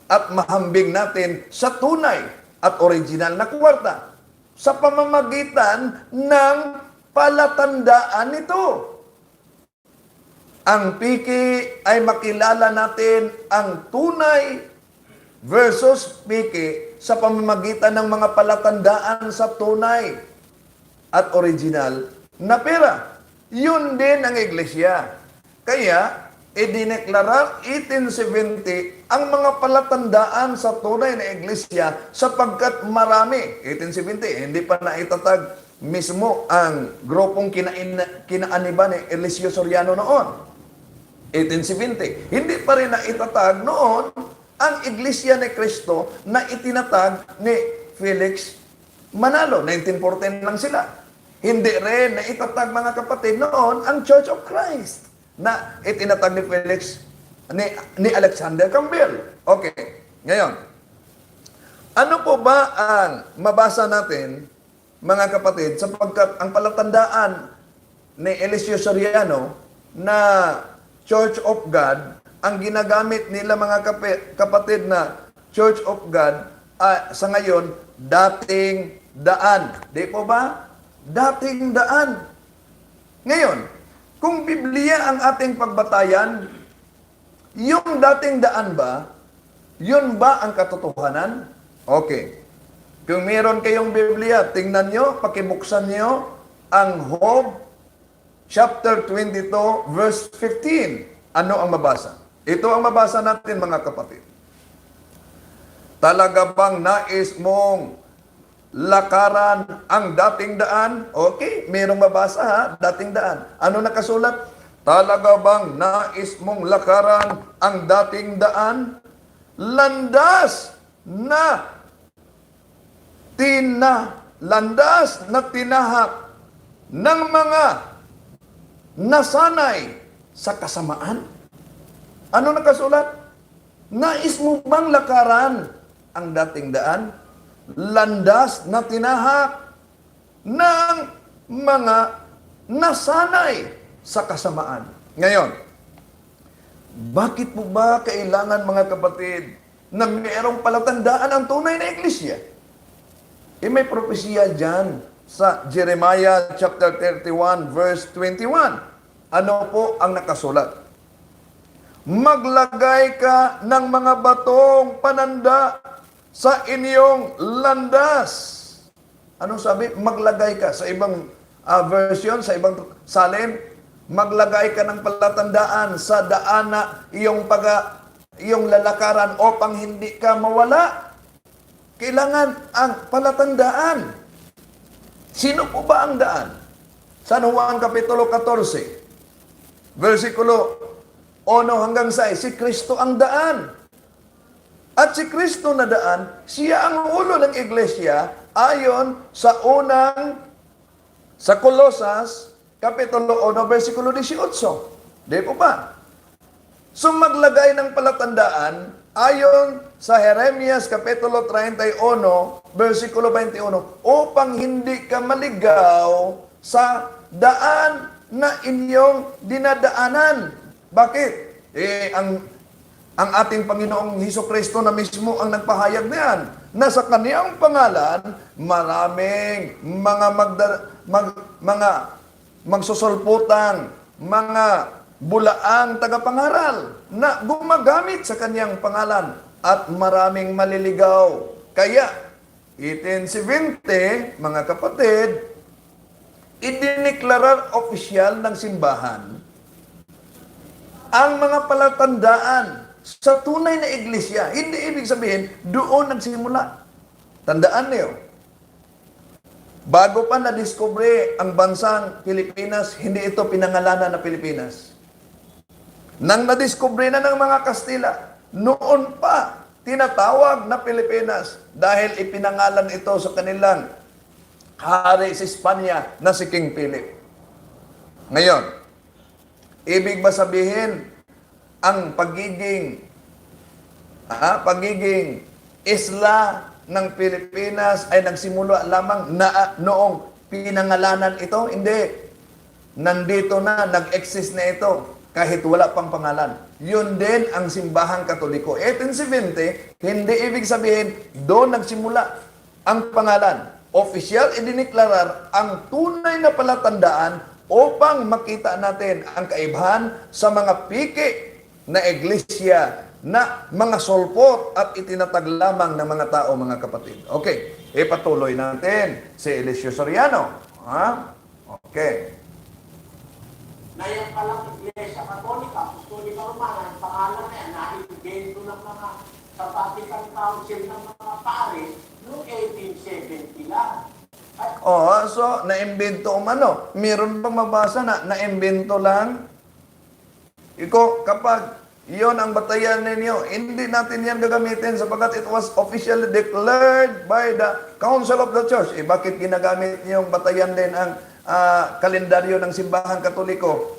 at mahambing natin sa tunay at original na kwarta? Sa pamamagitan ng palatandaan nito. Ang piki ay makilala natin ang tunay versus piki sa pamamagitan ng mga palatandaan sa tunay at original na pera. Yun din ang iglesia. Kaya, idineklara 1870 ang mga palatandaan sa tunay na iglesia sapagkat marami. 1870, hindi pa naitatag mismo ang grupong kinaaniba ni Eliseo Soriano noon. 1870. Hindi pa rin naitatag noon ang Iglesia ni Cristo na itinatag ni Felix Manalo. 1914 lang sila. Hindi rin naitatag, mga kapatid, noon ang Church of Christ na itinatag ni Felix, ni Alexander Campbell. Okay, ngayon, ano po ba ang mabasa natin, mga kapatid, sapagkat ang palatandaan ni Eliseo Soriano na Church of God, ang ginagamit nila, mga kapatid, na Church of God, sa ngayon, dating daan. Di po ba? Dating daan. Ngayon, kung Biblia ang ating pagbatayan, yung dating daan ba, yun ba ang katotohanan? Okay. Kung meron kayong Biblia, tingnan nyo, pakibuksan nyo ang Job chapter 22, verse 15. Ano ang mabasa? Ito ang mabasa natin, mga kapatid. Talaga bang nais mong lakaran ang dating daan? Okay, merong mabasa ha, dating daan. Ano nakasulat? Talaga bang nais mong lakaran ang dating daan? Landas na tinahak ng mga nasanay sa kasamaan. Ano nakasulat? Nais mo bang lakaran ang dating daan? Landas na tinahak ng mga nasanay sa kasamaan. Ngayon, bakit po ba kailangan, mga kapatid, na mayroong palatandaan ang tunay na iglesia? May propesiya dyan sa Jeremiah chapter 31, verse 21. Ano po ang nakasulat? Maglagay ka ng mga batong pananda sa inyong landas. Anong sabi? Maglagay ka. Sa ibang version, sa ibang salin, maglagay ka ng palatandaan sa daan na iyong lalakaran upang hindi ka mawala. Kailangan ang palatandaan. Sino po ba ang daan? San Juan Kapitulo 14, versikulo 1 hanggang 6, si Kristo ang daan. At si Kristo na daan, siya ang ulo ng iglesia ayon sa Kolosas, Kapitulo 1, versikulo 18. Di po ba? So maglagay ng palatandaan ayon sa Jeremias Kapitulo 31, versikulo 21, upang hindi ka maligaw sa daan na inyong dinadaanan. Bakit? Ang ating Panginoong Hesukristo na mismo ang nagpahayag niyan, na sa kaniyang pangalan, maraming mga magsusulputang, mga bulaang tagapangaral na gumagamit sa kaniyang pangalan at maraming maliligaw. Kaya, 1870, mga kapatid, idiniklarar opisyal ng simbahan ang mga palatandaan sa tunay na iglesia. Hindi ibig sabihin, doon nagsimula. Tandaan niyo, bago pa na-discover ang bansang Pilipinas, hindi ito pinangalanan na Pilipinas. Nang na-discover na ng mga Kastila, noon pa tinatawag na Pilipinas dahil ipinangalan ito sa kanilang hari sa Espanya na si King Philip. Ngayon, ibig ba sabihin ang pagiging isla ng Pilipinas ay nagsimula lamang na noong pinangalanan ito? Hindi. Nandito na, nag-exist na ito kahit wala pang pangalan. Yun din ang simbahang Katoliko. 1870, hindi ibig sabihin doon nagsimula ang pangalan. Opisyal idiniklarar ang tunay na palatandaan upang makita natin ang kaibahan sa mga piki na iglesia na mga solpot at itinatag lamang ng mga tao, mga kapatid. Okay, ipatuloy natin si Eliseo Soriano. Okay. Na yan palang Iglesia Katolika, Apostolika Romana, ang pangalan na yan, na-invento ng mga sa Vatican Council ng mga pares noong 1870 lang. So, na-imbento umano. Meron bang mabasa na na-imbento lang? Kapag iyon ang batayan ninyo, hindi natin yan gagamitin sapagkat it was officially declared by the Council of the Church. Bakit ginagamit niyo yung batayan din ang kalendaryo ng Simbahan Katoliko?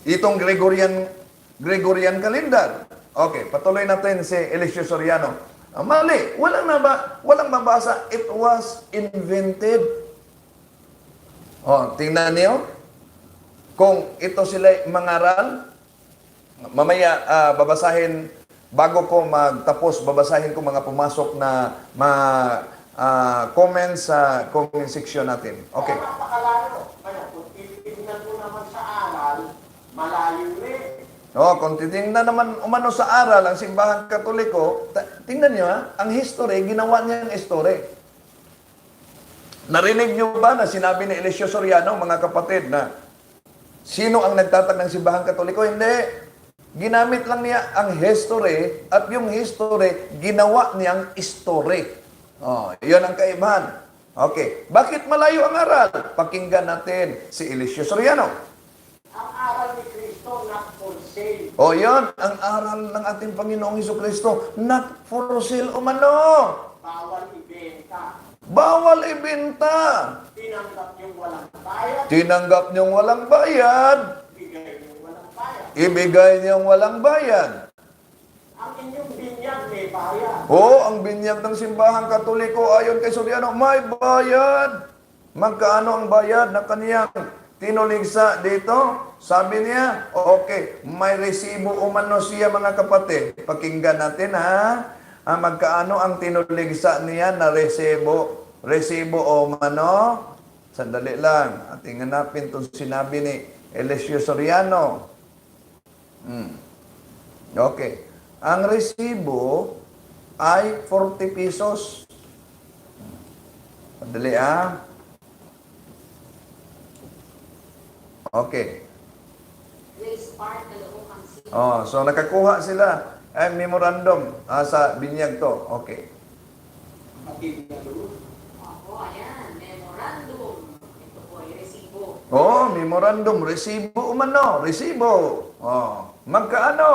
Itong Gregorian calendar. Okay, patuloy natin si Eliseo Soriano. Mali, walang mabasa. It was invented. Tingnan niyo. Kung ito sila mangaral, mamaya babasahin, bago ko magtapos, babasahin ko mga pumasok na comments sa comment section natin. Okay. Kaya napakalayo. Kaya kung titignan mo naman sa aral, malayo rin. Kung titingnan naman umano sa aral ang Simbahan Katoliko, tingnan niyo ang history, ginawa niya ang history. Narinig niyo ba na sinabi ni Eliseo Soriano, mga kapatid, na sino ang nagtatag ng Simbahan Katoliko? Hindi. Ginamit lang niya ang history at yung history, ginawa niyang story. Yun ang kaibahan. Okay. Bakit malayo ang aral? Pakinggan natin si Eliseo Soriano. Ang aral ni Cristo, not for sale. Yun, ang aral ng ating Panginoong Hesukristo, not for sale umano. Bawal ibenta. Bawal ibenta. Tinanggap yung walang bayad. Tinanggap niyong walang bayad. Bigay yung walang bayad. Ibigay niyong walang bayad. Ang inyong binyag may bayad. Ang binyag ng Simbahang Katoliko ayon kay Soriano, may bayad. Magkaano ang bayad na kaniyang tinuligsa dito? Sabi niya, okay, may resibo umano siya, mga kapatid. Pakinggan natin magkaano ang tinuligsa niya na resibo? Resibo umano? Sandali lang. Ating hanapin itong sinabi ni Eliseo Soriano. Okay. Ang resibo ay 40 pesos. Sandali Okay. So nakakuha sila ay memorandum sa binyag to. Okay. Ayan, memorandum. Ito po ay resibo. Memorandum, resibo umano, resibo. Magkaano?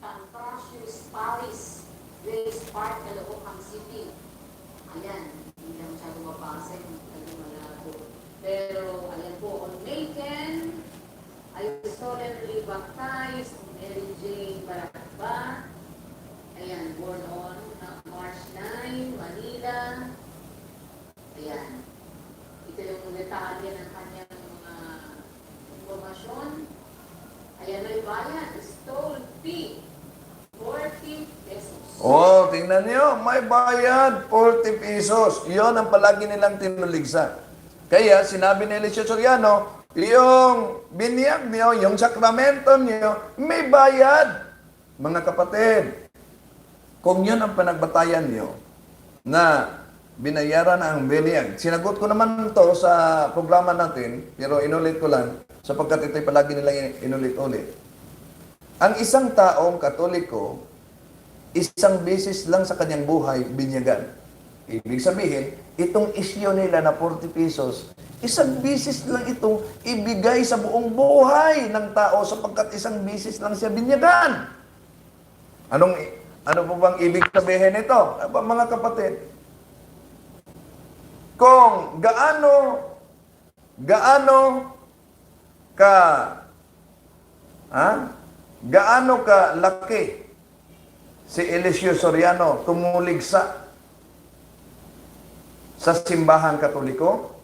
Ambrosius Paris, Grace Park, Caloocan City. Ayan, hindi lang masyado mabasa yung malabo. Pero, ayan po, on May 10, I solemnly baptized Mary Jane Baracba. Ayan, born on March 9, Manila. Ayan. Ito yung detalye ng kanyang mga informasyon. Ayan, may bayan, stole fee, 40 pesos. Tingnan niyo, may bayad, 40 pesos. Iyon ang palagi nilang tinuligsa. Kaya, sinabi ni Eliseo Soriano, yung binyag niyo, yung sakramento niyo, may bayad. Mga kapatid, kung yun ang panagbatayan niyo, na binayaran ang binyag. Sinagot ko naman to sa programa natin, pero inulit ko lang, sapagkat ito'y palagi nilang inulit-ulit. Ang isang taong Katoliko, isang beses lang sa kanyang buhay, binyagan. Ibig sabihin, itong isyo nila na 40 pesos, isang beses lang itong ibigay sa buong buhay ng tao sapagkat isang beses lang siya binyagan. Ano po bang ibig sabihin nito? Mga kapatid, kung gaano ka laki si Eliseo Soriano tumuligsa sa simbahang Katoliko,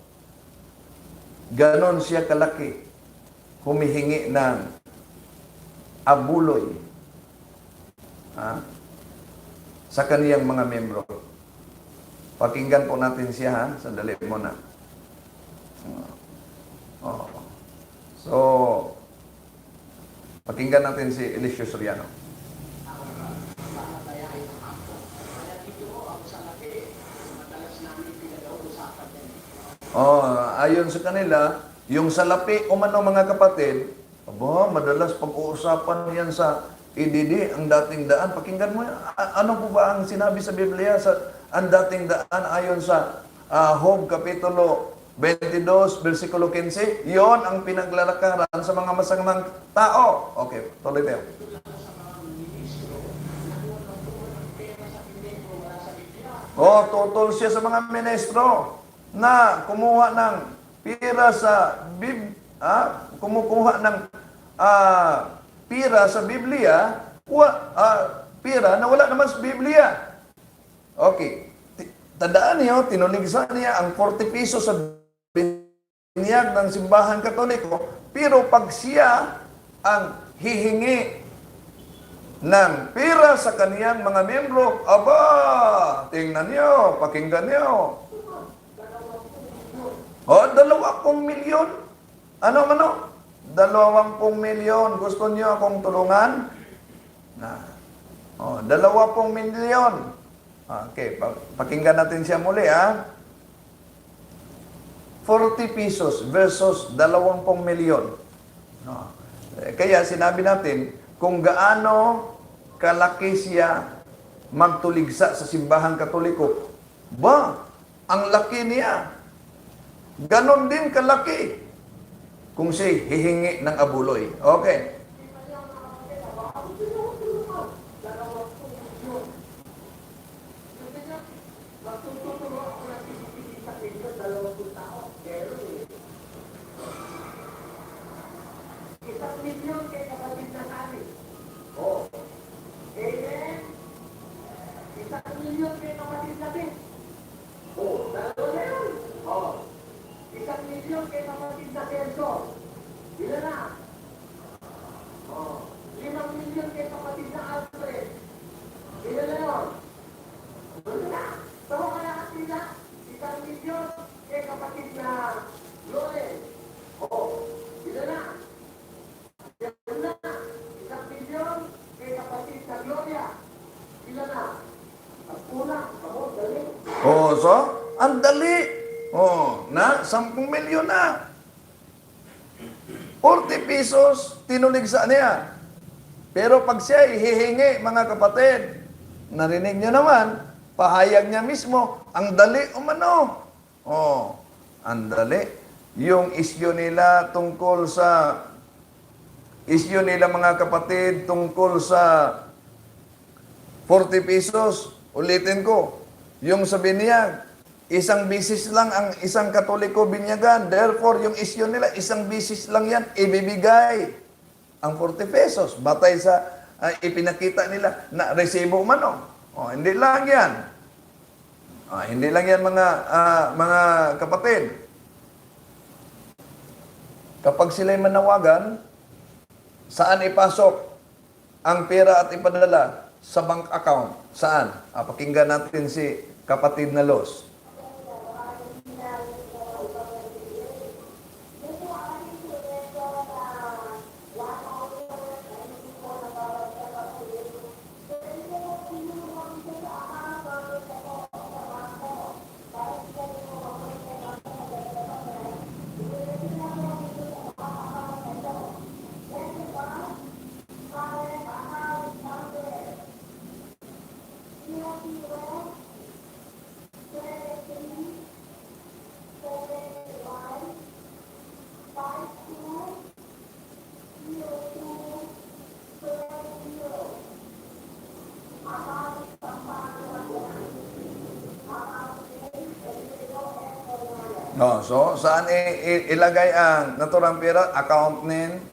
ganon siya kalaki humihingi ng abuloy sa kaniyang mga membro. Pakinggan po natin siya, sandali muna. So, pakinggan natin si Eliseo Soriano. Ayon sa kanila, yung salapi umano mga kapatid, madalas pag-uusapan yan sa EDD, ang dating daan. Pakinggan mo, ano po ba ang sinabi sa Biblia sa ang dating daan ayon sa Job Kapitulo 22, versikulo 15? Yon ang pinaglalakaran sa mga masamang tao. Okay, tuloy tayo. Tutol siya sa mga ministro na kumuha ng pira sa kumukuha ng pira sa Biblia, pira na wala naman sa Biblia. Okay. Tandaan niyo, tinuligsa niya ang 40 pesos sa binyag ng simbahan Katoliko, pero pag siya ang hihingi ng pira sa kaniyang mga membro, tingnan niyo, pakinggan niyo. 20 milyon? Ano? 20 milyon. Gusto niyo akong tulungan? 20 milyon. Okay, pakinggan natin siya muli, 40 pesos versus 20 milyon. Kaya sinabi natin, kung gaano kalaki siya magtuligsa sa simbahan Katoliko, ang laki niya. Ganon din kalaki kung siya hihingi ng abuloy. Okay. Ang dali. 10 milyon na. 40 pesos, tinuligsa niya. Pero pag siya hihingi, mga kapatid, narinig niyo naman, pahayag niya mismo, ang dali umano. Ang dali. Yung isyo nila tungkol sa, mga kapatid, tungkol sa 40 pesos, ulitin ko, yung sa binyag, isang bisis lang ang isang Katoliko binyagan. Therefore, yung isyo nila, isang bisis lang yan, ibibigay ang 40 pesos. Batay sa ipinakita nila na resibo umano. Hindi lang yan. Hindi lang yan mga kapatid. Kapag sila'y manawagan, saan ipasok ang pera at ipadala? Sa bank account. Saan? Pakinggan natin si kapatid na Los. No, so saan ilagay ang naturang pera? Account nin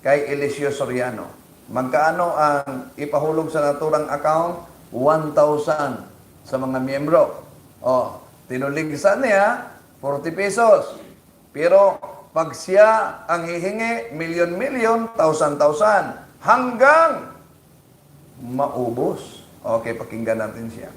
kay Eliseo Soriano. Magkaano ang ipahulog sa naturang account? 1,000 sa mga miyembro. Oh, tinuligsan niya 40 pesos. Pero pag siya ang hihingi, milyon-milyon, 1,000 hanggang maubos. Okay, pakinggan natin siya.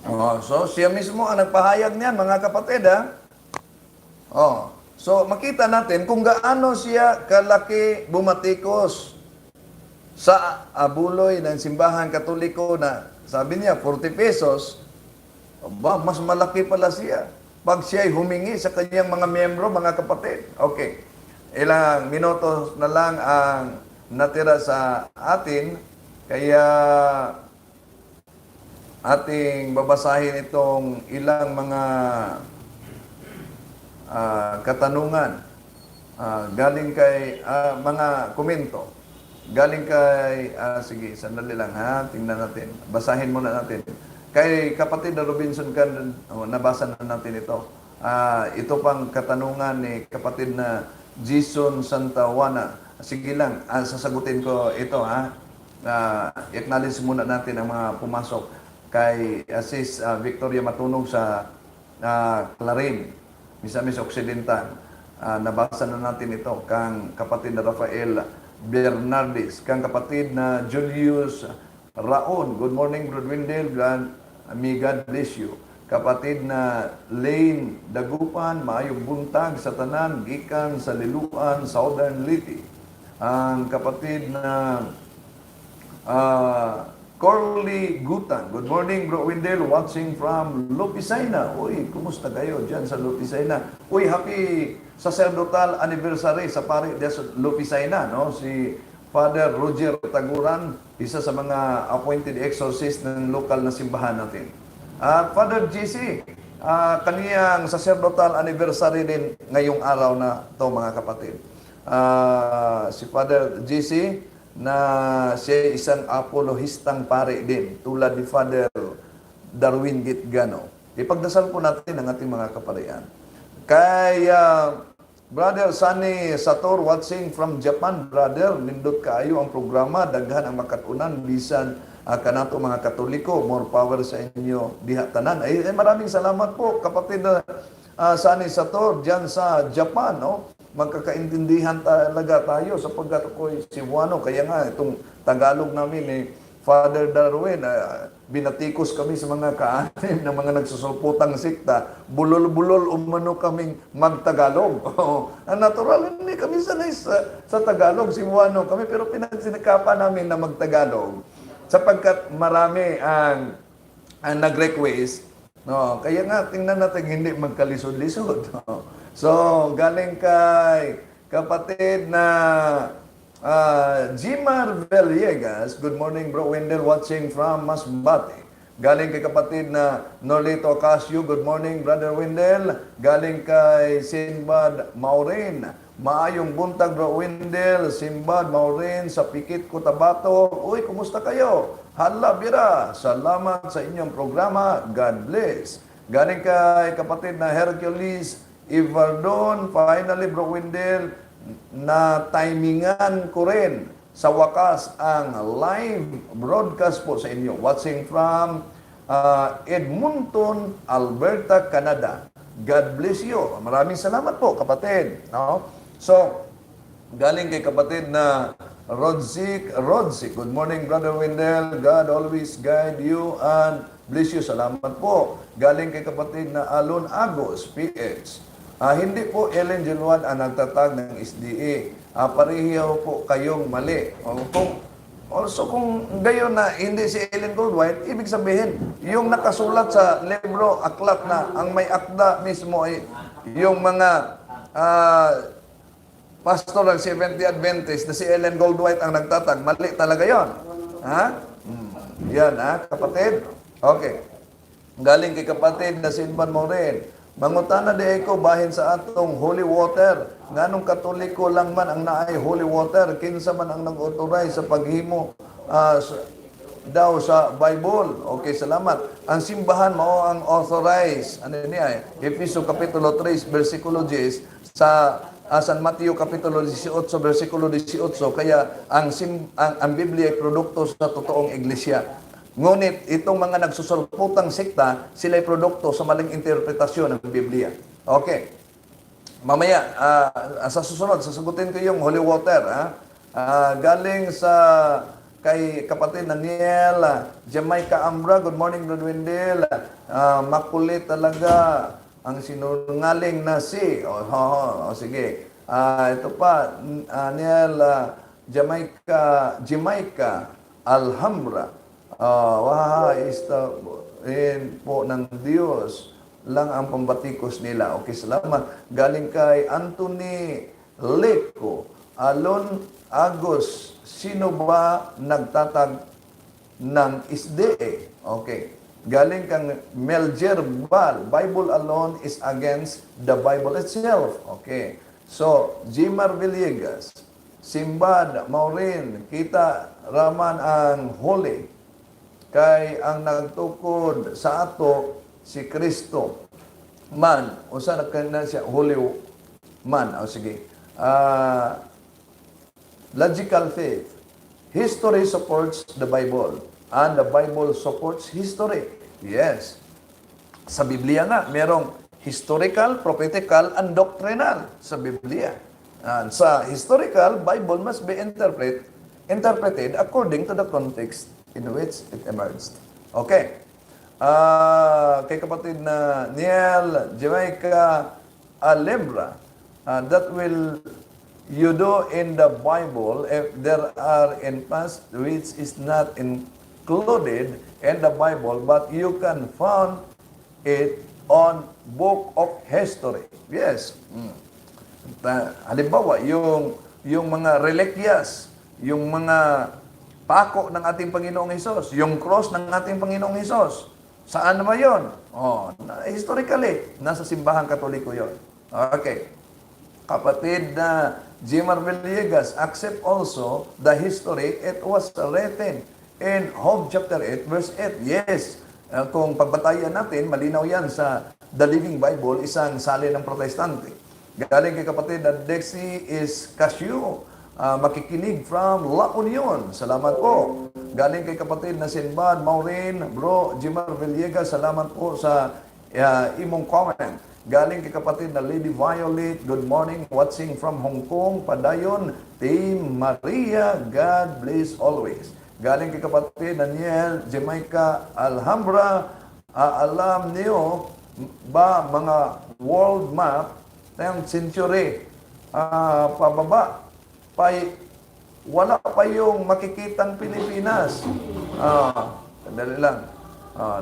Oh, so siya mismo ang nagpahayag niyan, mga kapatid, ha? Oh, so makita natin kung gaano siya kalaki bumatikos sa abuloy ng simbahan katoliko na sabi niya 40 pesos. Ba, mas malaki pala siya pag siya ay humingi sa kanyang mga miyembro, mga kapatid. Okay, ilang minutos na lang ang natira sa atin, kaya ating babasahin itong ilang mga katanungan galing kay mga komento. Galing kay, sige, sandali lang ha, tingnan natin. Basahin muna natin. Kay kapatid na Robinson Can, nabasa na natin ito. Ito pang katanungan ni kapatid na Jason Santawana. Sige lang, sasagutin ko ito ha. Acknowledge muna natin ang mga pumasok. Kay Sis Victoria Matunog sa Clarin, Misamis Occidental. Nabasa na natin ito. Kang kapatid na Rafael Bernardis, kang kapatid na Julius Raon. Good morning, Brother Windel. May God bless you. Kapatid na Lane Dagupan, maayong buntag sa tanan, gikan sa Liluan, Southern Liti. Ang kapatid na Corley Gutan. Good morning, Bro Windel, watching from Lopisaina. Uy, kumusta kayo dyan sa Lopisaina? Uy, happy sacerdotal anniversary sa pari de Lopisaina, no? Si Father Roger Taguran, isa sa mga appointed exorcist ng local na simbahan natin. Father GC, kaniyang sacerdotal anniversary din ngayong araw na to, mga kapatid. Si Father GC, na siya isang apolohistang pare din, tulad ni Father Darwin Gitgano. Ipagdasal po natin ang ating mga kaparian. Kay Brother Sunny Sator, watching from Japan, brother, nindot kaayo ang programa, daghan ang makatunan, bisan kanato mga Katoliko, more power sa inyo, diha tanan. Maraming salamat po, kapatid Sunny Sator, dyan sa Japan, no? Magkakaintindihan talaga tayo sapagkat ako'y Cebuano. Kaya nga, itong Tagalog namin ni Father Darwin, binatikos kami sa mga kaanim na mga nagsusulputang sikta. Bulol-bulol umano kaming mag-Tagalog. Natural, hindi kami sanay sa Tagalog, Cebuano kami, pero pinagsinikapan namin na mag-Tagalog sapagkat marami ang nag-request. No, kaya nga, tingnan natin hindi magkalisod-lisod. No? So, galing kay kapatid na Jimar Villegas. Good morning, Bro Wendell, watching from Masbate. Galing kay kapatid na Nolito Casio. Good morning, Brother Wendell. Galing kay Sinbad Maurin. Maayong buntag, Bro Wendell. Sinbad Maurin sa Pikit, Cotabato. Uy, kumusta kayo? Hala, bira. Salamat sa inyong programa. God bless. Galing kay kapatid na Hercules Ivardon. Finally, Bro Wendell, na timingan ko rin sa wakas ang live broadcast po sa inyo. Watching from Edmonton, Alberta, Canada. God bless you. Maraming salamat po, kapatid. No? So, galing kay kapatid na Rodzik. Good morning, Brother Wendell. God always guide you and bless you. Salamat po. Galing kay kapatid na Alon Agos, PH. Hindi po Ellen Genuan ang nagtatag ng SDA. Pareho po kayong mali. Kung gayon na hindi si Ellen Goldwhite, ibig sabihin, yung nakasulat sa libro, aklat na, ang may akda mismo ay yung mga pastor ng Seventh-day Adventist na si Ellen Goldwhite ang nagtatag. Mali talaga yon. Ha? Yan, kapatid? Okay. Galing kay kapatid na Sinban Morin. Mangutana di ko bahin sa atong holy water. Nganong katoliko lang man ang naay holy water. Kinsa man ang nag-authorize sa paghimo daw sa Bible. Okay, salamat. Ang simbahan mao ang authorize. Ano niya? Efeso Kapitulo 3, versikulo 10 sa San Mateo Kapitulo 18, versikulo 18. Kaya ang Biblia ay produkto sa totoong iglesia. Ngunit itong mga nagsusulputang sekta, sila'y produkto sa maling interpretasyon ng Biblia. Okay. Mamaya, sa susunod, sasagutin ko yung holy water. Galing sa kay kapatid na Niel, Jamaica Ambra. Good morning, Brother Wendell. Makulit talaga ang sinungaling na si. Sige. Ito pa, Niel, Jamaica Alhambra. Po ng Diyos lang ang pambatikos nila. Okay, salamat. Galing kay Anthony Leco, Alon Agos, sino ba nagtatag ng SDA? Okay. Galing kang Melger Bal, Bible alone is against the Bible itself. Okay. So, Jimar Villegas, Simbad, Maureen, kita raman ang holy. Kay ang nagtukod sa ato si Kristo man usa na kana siya holy man. Sige, logical faith, history supports the Bible and the Bible supports history. Yes, sa Biblia nga merong historical, prophetical and doctrinal sa Biblia. And sa historical, Bible must be interpreted according to the context in which it emerged. Okay. Kay kapatid na Niel, Jamaica, Alhambra, that will you do in the Bible if there are in past which is not included in the Bible, but you can find it on book of history. Yes. Halimbawa, yung mga reliquias, yung mga pako ng ating Panginoong Hesus, yung cross ng ating Panginoong Hesus. Saan naman yun? Historically, nasa simbahan Katoliko yun. Okay. Kapatid na Jimar Villegas, accept also the history, it was written in Job chapter 8, verse 8. Yes, kung pagbatayan natin, malinaw yan sa The Living Bible, isang salin ng protestante. Galing kay kapatid na Dexy is Casio, makikinig from La Union. Salamat po. Galing kay kapatid na Sinbad, Maureen, Bro, Jimar Villegas, salamat po sa imong comment. Galing kay kapatid na Lady Violet, good morning, watching from Hong Kong, Padayon, Team Maria, God bless always. Galing kay kapatid na Niel, Jamaica, Alhambra, alam niyo ba mga world map, 10th century, pababa, wala pa yung makikitang Pilipinas. Sandali lang.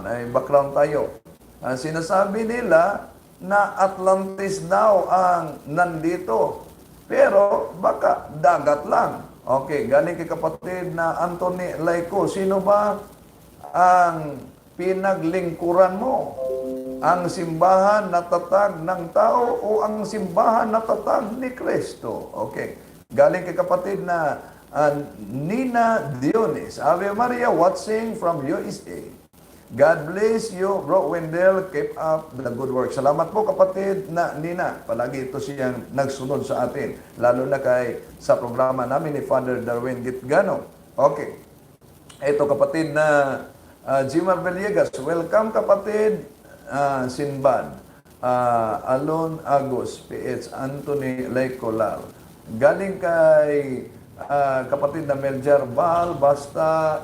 May background tayo. Sinasabi nila na Atlantis daw ang nandito. Pero baka dagat lang. Okay, galing kay kapatid na Anthony Laico. Sino ba ang pinaglingkuran mo? Ang simbahan na tatag ng tao o ang simbahan na tatag ni Kristo? Okay. Galing kay kapatid na Nina Dionis. Ave Maria watching from USA. God bless you, Bro Wendell. Keep up the good work. Salamat po kapatid na Nina. Palagi ito siyang nagsunod sa atin. Lalo na kay sa programa namin ni Father Darwin Gitgano. Okay. Ito kapatid na Jimar Villegas. Welcome kapatid Sinbad. Alon Agus, PH Anthony Laicolar. Galing kay kapatid na Meljar Bal, basta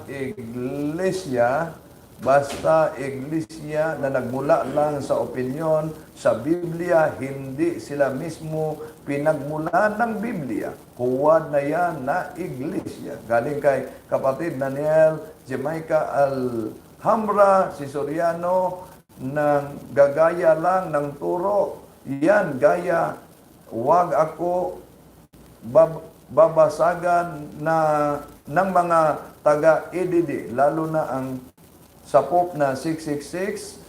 iglesia na nagmula lang sa opinyon sa Biblia, hindi sila mismo pinagmulan ng Biblia. Huwad na yan na iglesia. Galing kay kapatid Daniel Jamaica Alhambra, si Soriano, ng gagaya lang ng turo. Yan, gaya. Huwag ako babasagan ng mga taga-EDD, lalo na ang sa Pope na 666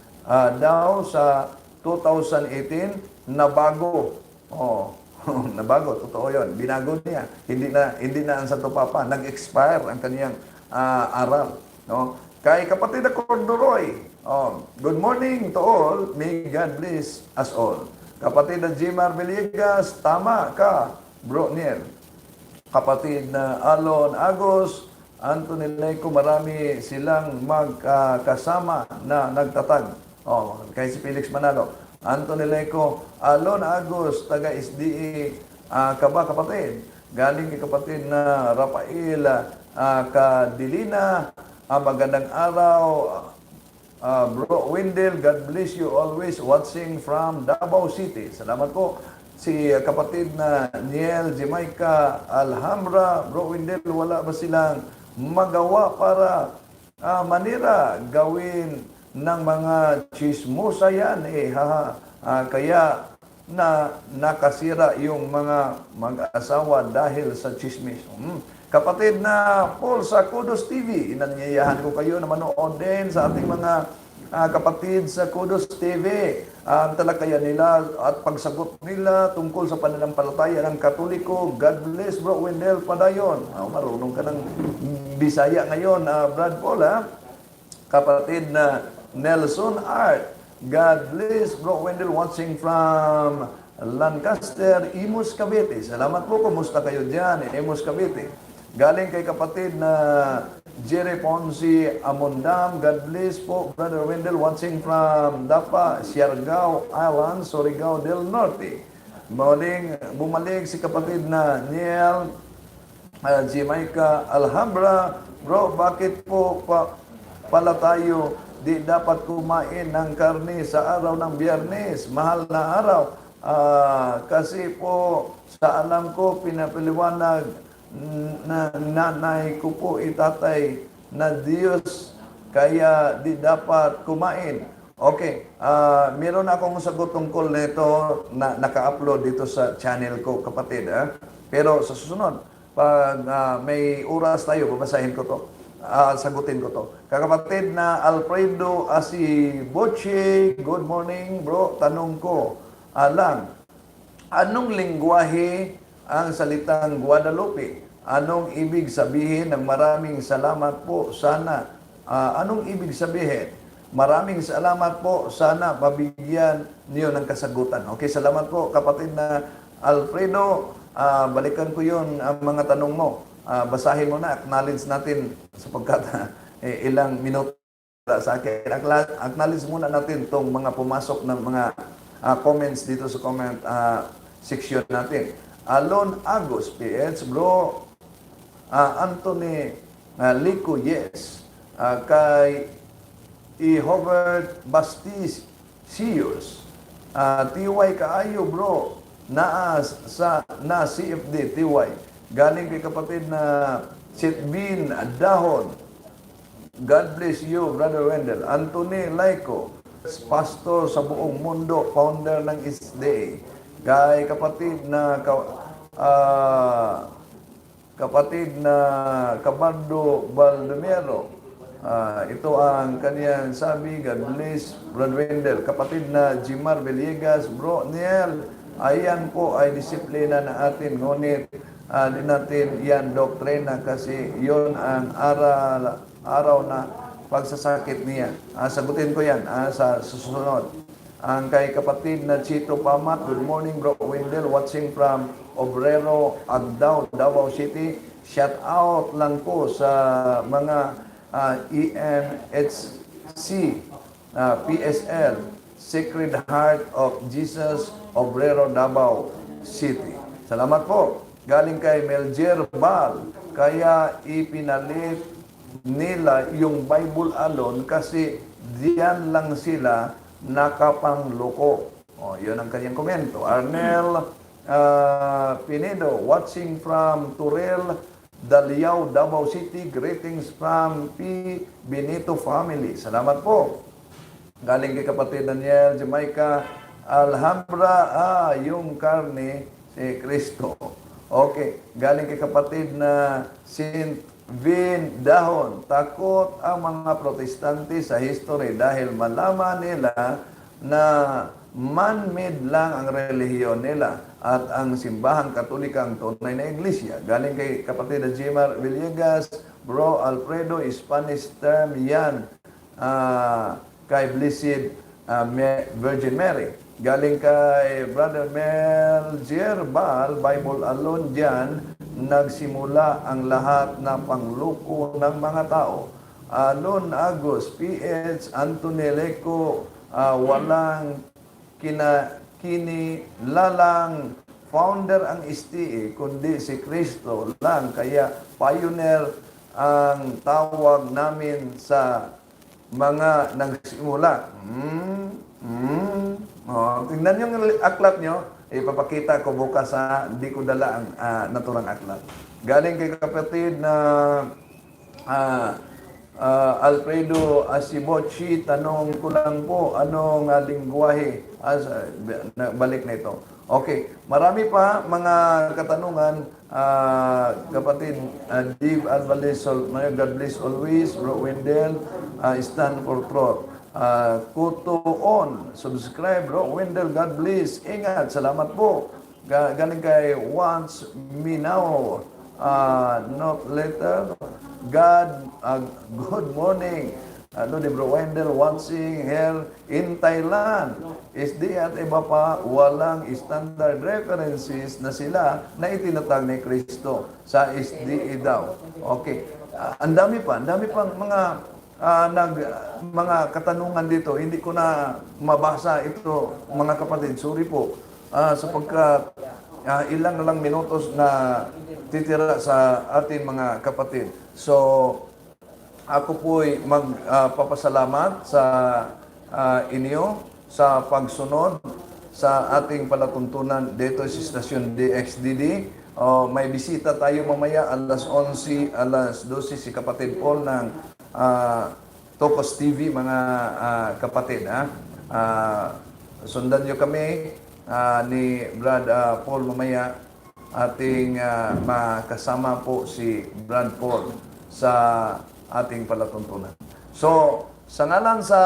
daw sa 2018 nabago. Oh, nabago, totoo 'yon. Binago niya. Hindi na ang Santo Papa, nag-expire ang kaniyang aral, no? Kay kapatid na Cordoroy, good morning to all. May God bless us all. Kapatid na Jimar Villegas, tama ka, Bro Niel. Kapatid na Alon Agos, Anthony Laico, marami silang magkasama na nagtatag. Kay si Felix Manalo. Anthony Laico, Alon Agos, taga SDE, kaba kapatid. Galing kay kapatid na Rafael Kadilina, magandang araw, Bro Wendell, God bless you always, watching from Davao City. Salamat po. Si kapatid na Niel Jamaica Alhambra, Bro Wendell, wala ba silang magawa para manira, gawin ng mga chismosa yan? Kaya nakasira yung mga mag-asawa dahil sa chismis. Kapatid na Paul sa Kudos TV, inanyayahan ko kayo na manood din sa ating mga kapatid sa Kudos TV. Ang talakayan nila at pagsagot nila tungkol sa pananampalataya ng Katoliko. God bless, Bro Wendell Padayon. Marunong ka ng Bisaya ngayon, Brad Paul, ha? Kapatid na Nelson Art. God bless, Bro Wendell, watching from Lancaster, Imus, Cavite. Salamat po, kumusta kayo dyan, Imus, Cavite. Galing kay kapatid na Jerry Ponzi Amondam, God bless po, Brother Wendell, watching from Dapa, Siargao Island, Surigao del Norte. Bumalik si kapatid na Niel Jamaica Alhambra. Bro, bakit po pala tayo di dapat kumain ng karne sa araw ng Biyernes? Mahal na araw. Kasi po, sa alam ko, pinapaliwanag na nanay ko po itatay na Diyos, kaya di dapat kumain. Okay, meron akong sagot tungkol nito na naka-upload dito sa channel ko, kapatid. Pero sa susunod, pag may oras tayo, babasahin ko to. Sagutin ko to. Kakapatid na Alfredo Asiboche, good morning, bro. Tanong ko, anong lingwahe ang salitang Guadalupe? Anong ibig sabihin ng maraming salamat po? Sana, anong ibig sabihin? Maraming salamat po. Sana pabigyan niyo ng kasagutan. Okay, salamat po, kapatid na Alfredo. Balikan ko yun, ang mga tanong mo. Basahin mo na, acknowledge natin sapagkat ilang minuto sa akin. Acknowledge muna natin itong mga pumasok ng mga comments dito sa comment section natin. Alon Agos, PH, bro. Anthony Lico, yes. Kay Hobert Bastis Siyos. TY kaayo, bro. Na CFD, TY. Galing kay kapatid na Sitbin Dahon. God bless you, Brother Wendell. Anthony Laico, pastor sa buong mundo, founder ng ISDA. Kay kapatid na Cabardo Baldomero. Ito ang kaniyang sabi, God bless, Brother Wendell. Kapatid na Jimar Villegas, Bro Niel, ayan po ay disiplina na atin, ngunit di natin yan doktrina kasi yon ang araw na pagsasakit niya. Sagutin ko yan sa susunod. Ang kay kapatid na Chito Pamat, good morning bro Wendell, watching from Obrero, Agdao, Davao City. Shout out lang po sa mga EMHC, PSL, Sacred Heart of Jesus, Obrero, Davao City. Salamat po. Galing kay Melger Bal, kaya ipinalit nila yung Bible alone kasi diyan lang sila nakapangloko. Yun ang kanyang komento. Arnel Pinedo, watching from Turel, Daliao, Davao City. Greetings from P. Benito family. Salamat po. Galing kay kapatid Daniel, Jamaica, Alhambra, yung karne si Kristo. Okay, galing kay kapatid na Saint Vin Dahon, takot ang mga protestante sa history dahil malaman nila na man-made lang ang relihiyon nila at ang simbahang katolika ang tunay na iglesia. Galing kay kapatid na Jimar Villegas, Bro Alfredo, Spanish term yan, kay Blessed Virgin Mary. Galing kay Brother Melger Bal, Bible alone dyan, nagsimula ang lahat na pangluko ng mga tao. Alon Agos, PH, Antoneleco, walang kinilalang founder ang STE, kundi si Kristo lang. Kaya pioneer ang tawag namin sa mga nagsimula. Tingnan yung aklat nyo, ipapakita ko bukas sa di ko dala ang naturang aklat. Galing kay kapatid na Alfredo Asibochi, tanong ko lang po, anong lingwahe? Balik na ito. Okay, marami pa mga katanungan, kapatid Dave Alvarez, God bless always, Bro Wendell, stand for truth. Kuto on, subscribe bro, Wendell, God bless, ingat, salamat po. Galing kay Wants Me Now, not later, God, good morning. Di bro Wendell, watching here in Thailand. SD at iba pa, walang standard references na sila na itinatag ni Kristo sa SDE daw. Okay, ang dami pang mga katanungan dito, hindi ko na mabasa ito, mga kapatid. Sorry po, sapagkat ilang na lang minutos na titira sa ating mga kapatid. So, ako po'y magpapasalamat sa inyo sa pagsunod sa ating palatuntunan dito sa Stasyon DXDD. May bisita tayo mamaya alas 11, alas 12 si Kapatid Paul ng Tokos TV, mga kapatid. Sundan nyo kami ni Brad Paul mamaya. Ating makasama po si Brad Paul sa ating palatuntunan. So, sa ngalan sa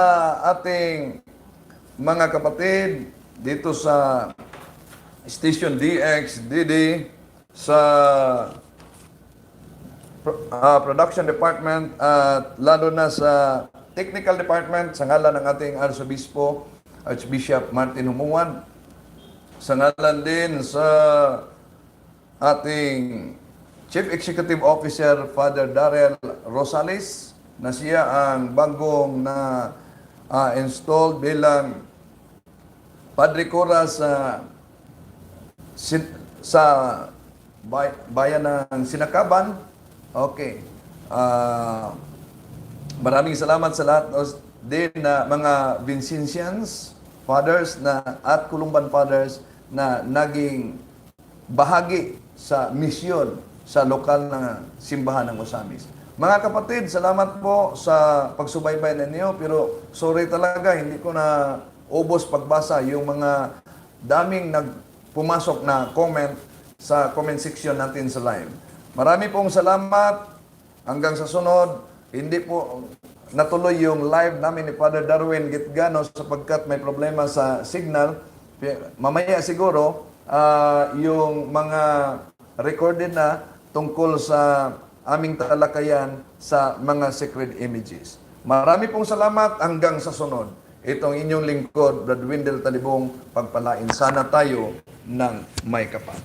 ating mga kapatid dito sa Station DXDD, sa production department at lalo na sa technical department, sa ngalan ng ating Archbishop Martin Humuan, sa ngalan din sa ating Chief Executive Officer Father Darrell Rosales, na siya ang bagong na installed bilang Padre Cora sa bayan ng Sinakaban. Okay. Maraming salamat sa lahat din na mga Vincentians fathers at Columban fathers na naging bahagi sa misyon sa lokal na simbahan ng Osamis. Mga kapatid, salamat po sa pagsubaybay ninyo, pero sorry talaga, hindi ko na ubos pagbasa yung mga daming pumasok na comment sa comment section natin sa live. Marami pong salamat. Hanggang sa sunod, hindi po natuloy yung live namin ni Father Darwin Gitgano sapagkat may problema sa signal. Mamaya siguro, yung mga recorded na tungkol sa aming talakayan sa mga sacred images. Marami pong salamat hanggang sa sunod. Itong inyong lingkod, Brad Windel Talibong, pagpalain sana tayo ng may kapal.